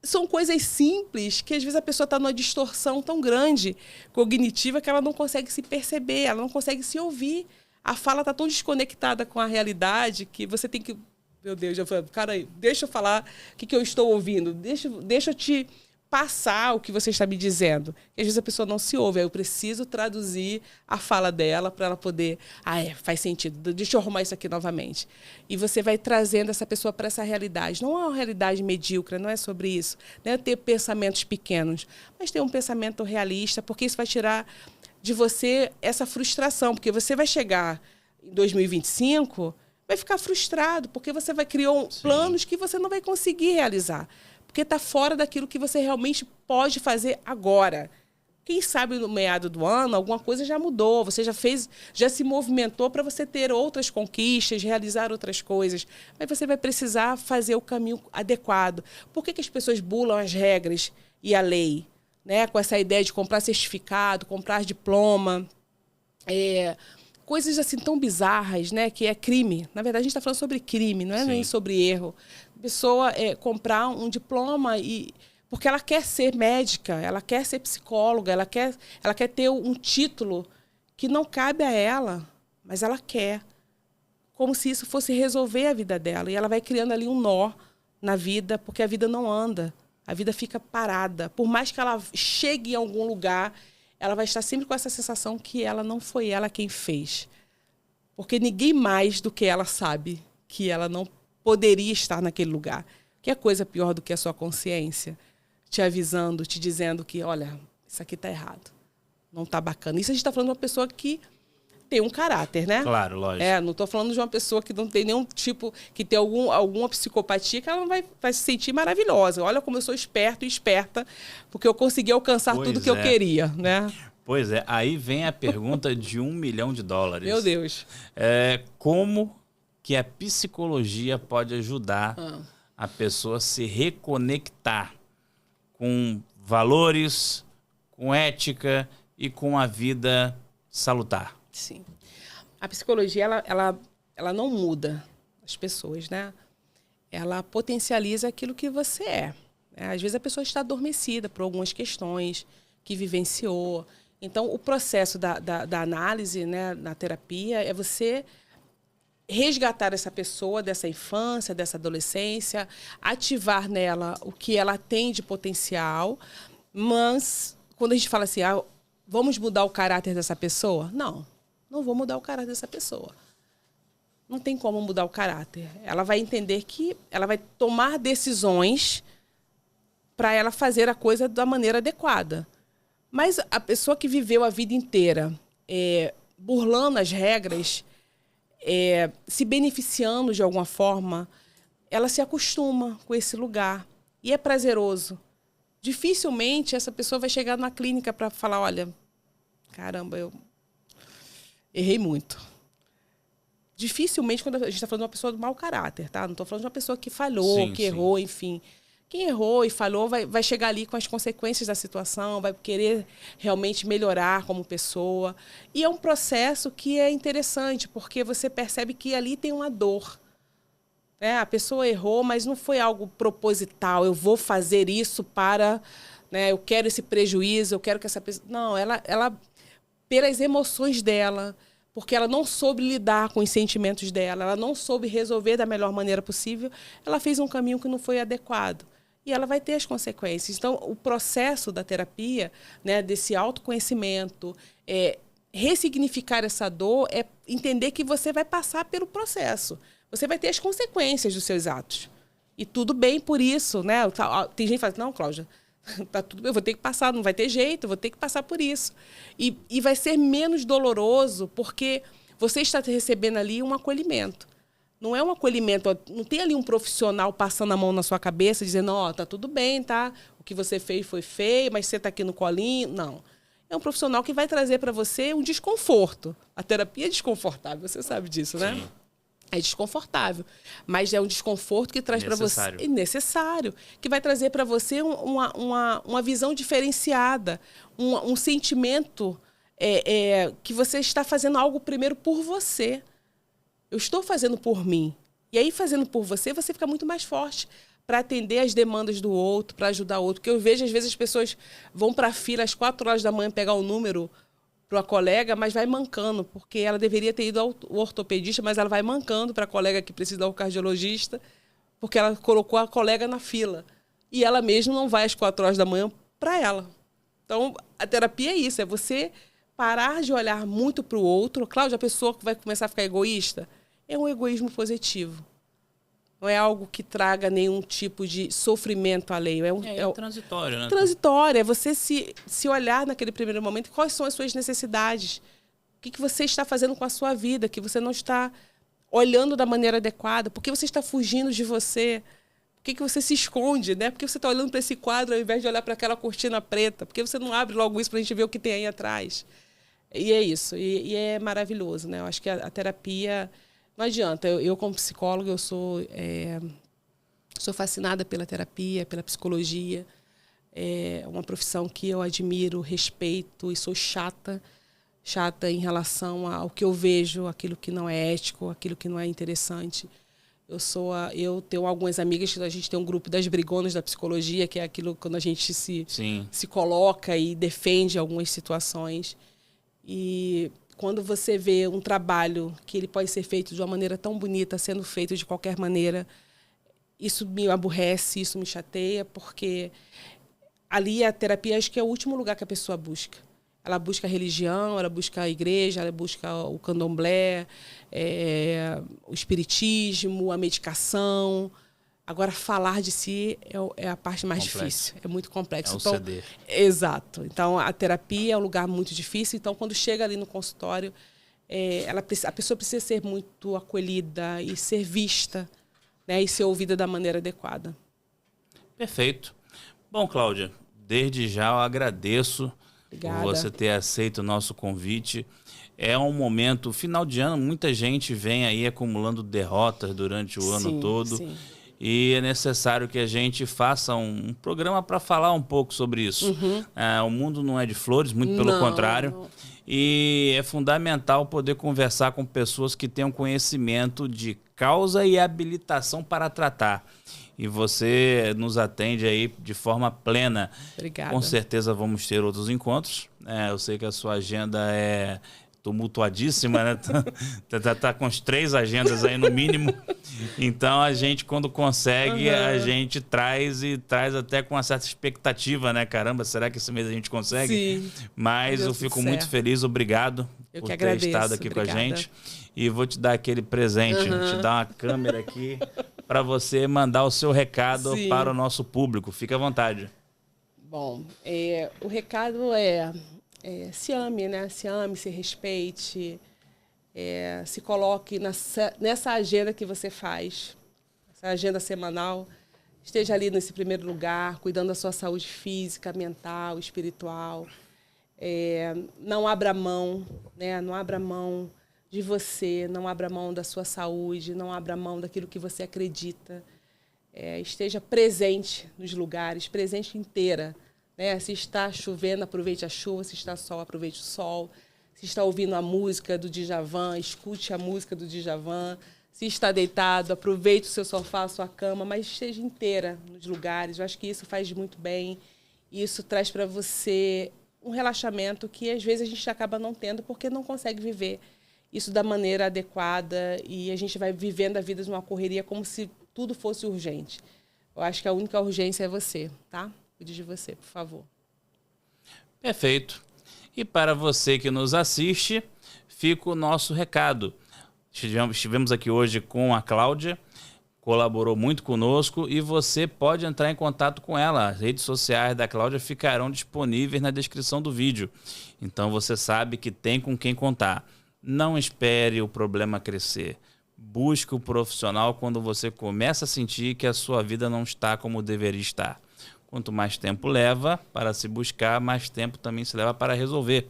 B: São coisas simples que, às vezes, a pessoa está numa distorção tão grande cognitiva que ela não consegue se perceber, ela não consegue se ouvir. A fala está tão desconectada com a realidade que você tem que... Meu Deus, cara, deixa eu falar o que eu estou ouvindo. Deixa eu te passar o que você está me dizendo. E, às vezes, a pessoa não se ouve. Aí eu preciso traduzir a fala dela para ela poder... faz sentido. Deixa eu arrumar isso aqui novamente. E você vai trazendo essa pessoa para essa realidade. Não é uma realidade medíocre, não é sobre isso. Não é ter pensamentos pequenos, mas ter um pensamento realista, porque isso vai tirar de você essa frustração. Porque você vai chegar em 2025, vai ficar frustrado, porque você vai criar planos que você não vai conseguir realizar. Porque está fora daquilo que você realmente pode fazer agora. Quem sabe no meado do ano alguma coisa já mudou, você já se movimentou para você ter outras conquistas, realizar outras coisas. Mas você vai precisar fazer o caminho adequado. Por que as pessoas bulam as regras e a lei? Né? Com essa ideia de comprar certificado, comprar diploma, coisas assim tão bizarras, né? Que é crime. Na verdade, a gente está falando sobre crime, não é nem sobre erro. A pessoa comprar um diploma porque ela quer ser médica, ela quer ser psicóloga, ela quer ter um título que não cabe a ela, mas ela quer. Como se isso fosse resolver a vida dela. E ela vai criando ali um nó na vida, porque a vida não anda. A vida fica parada. Por mais que ela chegue em algum lugar, ela vai estar sempre com essa sensação que ela não foi ela quem fez. Porque ninguém mais do que ela sabe que ela não poderia estar naquele lugar. Que é coisa pior do que a sua consciência te avisando, te dizendo que, olha, isso aqui está errado. Não está bacana. Isso a gente está falando de uma pessoa que tem um caráter, né?
A: Claro, lógico.
B: Não estou falando de uma pessoa que não tem nenhum tipo, que tem alguma psicopatia, que ela não vai se sentir maravilhosa. Olha como eu sou esperto e esperta, porque eu consegui alcançar tudo que eu queria, né?
A: Pois é, aí vem a pergunta de $1 milhão.
B: Meu Deus.
A: Como que a psicologia pode ajudar a pessoa a se reconectar com valores, com ética e com a vida salutar?
B: Sim. A psicologia, ela não muda as pessoas, né? Ela potencializa aquilo que você é. Às vezes a pessoa está adormecida por algumas questões que vivenciou. Então, o processo da análise, né, na terapia, é você resgatar essa pessoa dessa infância, dessa adolescência, ativar nela o que ela tem de potencial, mas quando a gente fala assim, vamos mudar o caráter dessa pessoa? Não vou mudar o caráter dessa pessoa. Não tem como mudar o caráter. Ela vai entender que ela vai tomar decisões para ela fazer a coisa da maneira adequada. Mas a pessoa que viveu a vida inteira burlando as regras, se beneficiando de alguma forma, ela se acostuma com esse lugar. E é prazeroso. Dificilmente essa pessoa vai chegar na clínica para falar, olha, caramba, eu errei muito. Dificilmente, quando a gente está falando de uma pessoa do mau caráter, tá? Não estou falando de uma pessoa que falhou, que errou, enfim. Quem errou e falhou vai chegar ali com as consequências da situação, vai querer realmente melhorar como pessoa. E é um processo que é interessante, porque você percebe que ali tem uma dor. A pessoa errou, mas não foi algo proposital. Eu vou fazer isso para... eu quero esse prejuízo, eu quero que essa pessoa... Não, ela pelas emoções dela, porque ela não soube lidar com os sentimentos dela, ela não soube resolver da melhor maneira possível, ela fez um caminho que não foi adequado. E ela vai ter as consequências. Então, o processo da terapia, desse autoconhecimento, ressignificar essa dor, é entender que você vai passar pelo processo. Você vai ter as consequências dos seus atos. E tudo bem por isso, né? Tem gente que fala, não, Cláudia, tá tudo bem, eu vou ter que passar, não vai ter jeito, eu vou ter que passar por isso. E vai ser menos doloroso, porque você está recebendo ali um acolhimento. Não é um acolhimento, não tem ali um profissional passando a mão na sua cabeça, dizendo, tá tudo bem, tá? O que você fez foi feio, mas você está aqui no colinho. Não. É um profissional que vai trazer para você um desconforto. A terapia é desconfortável, você sabe disso, né?
A: Sim.
B: É desconfortável, mas é um desconforto que traz para você... É necessário. Que vai trazer para você uma visão diferenciada, um sentimento que você está fazendo algo primeiro por você. Eu estou fazendo por mim. E aí, fazendo por você, você fica muito mais forte para atender as demandas do outro, para ajudar o outro. Porque eu vejo, às vezes, as pessoas vão para a fila às 4 horas da manhã pegar o número para uma colega, mas vai mancando, porque ela deveria ter ido ao ortopedista, mas ela vai mancando para a colega que precisa ao cardiologista, porque ela colocou a colega na fila. E ela mesma não vai às 4 horas da manhã para ela. Então, a terapia é isso, é você parar de olhar muito para o outro. Cláudia, a pessoa que vai começar a ficar egoísta, é um egoísmo positivo. Não é algo que traga nenhum tipo de sofrimento alheio.
A: É transitório, né?
B: Transitório. É você se olhar naquele primeiro momento. Quais são as suas necessidades? O que você está fazendo com a sua vida? Que você não está olhando da maneira adequada? Por que você está fugindo de você? Por que você se esconde, né? Por que você está olhando para esse quadro ao invés de olhar para aquela cortina preta? Por que você não abre logo isso para a gente ver o que tem aí atrás? E é isso. E é maravilhoso, né? Eu acho que a terapia... Não adianta. Eu como psicóloga, eu sou fascinada pela terapia, pela psicologia. É uma profissão que eu admiro, respeito e sou chata em relação ao que eu vejo, aquilo que não é ético, aquilo que não é interessante. Eu tenho algumas amigas que a gente tem um grupo das brigonas da psicologia, que é aquilo quando a gente se coloca e defende algumas situações. E quando você vê um trabalho que ele pode ser feito de uma maneira tão bonita, sendo feito de qualquer maneira, isso me aborrece, isso me chateia, porque ali a terapia acho que é o último lugar que a pessoa busca. Ela busca a religião, ela busca a igreja, ela busca o candomblé, o espiritismo, a medicação. Agora, falar de si é a parte mais
A: Complexo.
B: difícil. É muito complexo.
A: É um
B: Então,
A: ceder.
B: exato. Então, a terapia é um lugar muito difícil. Então, quando chega ali no consultório, a pessoa precisa ser muito acolhida e ser vista, né? E ser ouvida da maneira adequada.
A: Perfeito. Bom, Cláudia, desde já eu agradeço
B: Obrigada.
A: por você ter aceito o nosso convite. É um momento, final de ano, muita gente vem aí acumulando derrotas durante o ano todo.
B: Sim.
A: E é necessário que a gente faça um programa para falar um pouco sobre isso. O mundo não é de flores, muito pelo contrário.
B: Não.
A: E é fundamental poder conversar com pessoas que tenham conhecimento de causa e habilitação para tratar. E você nos atende aí de forma plena.
B: Obrigada.
A: Com certeza vamos ter outros encontros. Eu sei que a sua agenda é tumultuadíssima, né? tá com as 3 agendas aí no mínimo. Então a gente, quando consegue, a gente traz até com uma certa expectativa, né? Caramba, será que esse mês a gente consegue?
B: Sim.
A: Mas eu fico muito feliz, obrigado por ter estado aqui com a gente. E vou te dar aquele presente, te dar uma câmera aqui para você mandar o seu recado para o nosso público. Fique à vontade.
B: Bom, o recado se ame, né? Se ame, se respeite, se coloque nessa agenda que você faz, essa agenda semanal. Esteja ali nesse primeiro lugar, cuidando da sua saúde física, mental, espiritual. Não abra mão, né? Não abra mão de você, não abra mão da sua saúde, não abra mão daquilo que você acredita. Esteja presente nos lugares, presente inteira. Se está chovendo, aproveite a chuva. Se está sol, aproveite o sol. Se está ouvindo a música do Djavan, escute a música do Djavan. Se está deitado, aproveite o seu sofá, a sua cama, mas esteja inteira nos lugares. Eu acho que isso faz muito bem. Isso traz para você um relaxamento que, às vezes, a gente acaba não tendo porque não consegue viver isso da maneira adequada e a gente vai vivendo a vida de uma correria como se tudo fosse urgente. Eu acho que a única urgência é você, tá? Cuide de você, por favor.
A: Perfeito. E para você que nos assiste, fica o nosso recado. Estivemos aqui hoje com a Cláudia, colaborou muito conosco e você pode entrar em contato com ela. As redes sociais da Cláudia ficarão disponíveis na descrição do vídeo. Então você sabe que tem com quem contar. Não espere o problema crescer. Busque o profissional quando você começa a sentir que a sua vida não está como deveria estar. Quanto mais tempo leva para se buscar, mais tempo também se leva para resolver.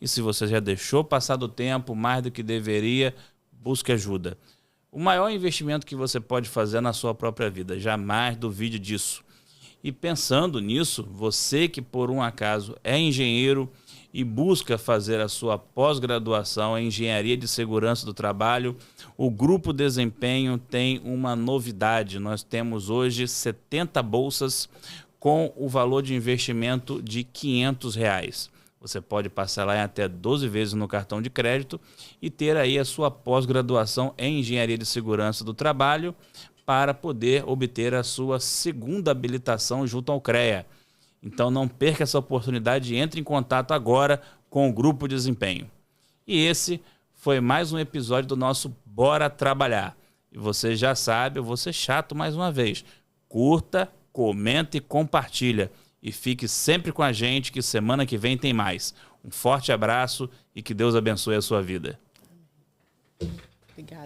A: E se você já deixou passar do tempo mais do que deveria, busque ajuda. O maior investimento que você pode fazer na sua própria vida, jamais duvide disso. E pensando nisso, você que por um acaso é engenheiro e busca fazer a sua pós-graduação em Engenharia de Segurança do Trabalho, o Grupo Desempenho tem uma novidade. Nós temos hoje 70 bolsas com o valor de investimento de R$500. Você pode parcelar em até 12 vezes no cartão de crédito e ter aí a sua pós-graduação em Engenharia de Segurança do Trabalho para poder obter a sua segunda habilitação junto ao CREA. Então não perca essa oportunidade e entre em contato agora com o Grupo Desempenho. E esse foi mais um episódio do nosso Bora Trabalhar. E você já sabe, eu vou ser chato mais uma vez. Curta, comenta e compartilha. E fique sempre com a gente que semana que vem tem mais. Um forte abraço e que Deus abençoe a sua vida.
B: Obrigada.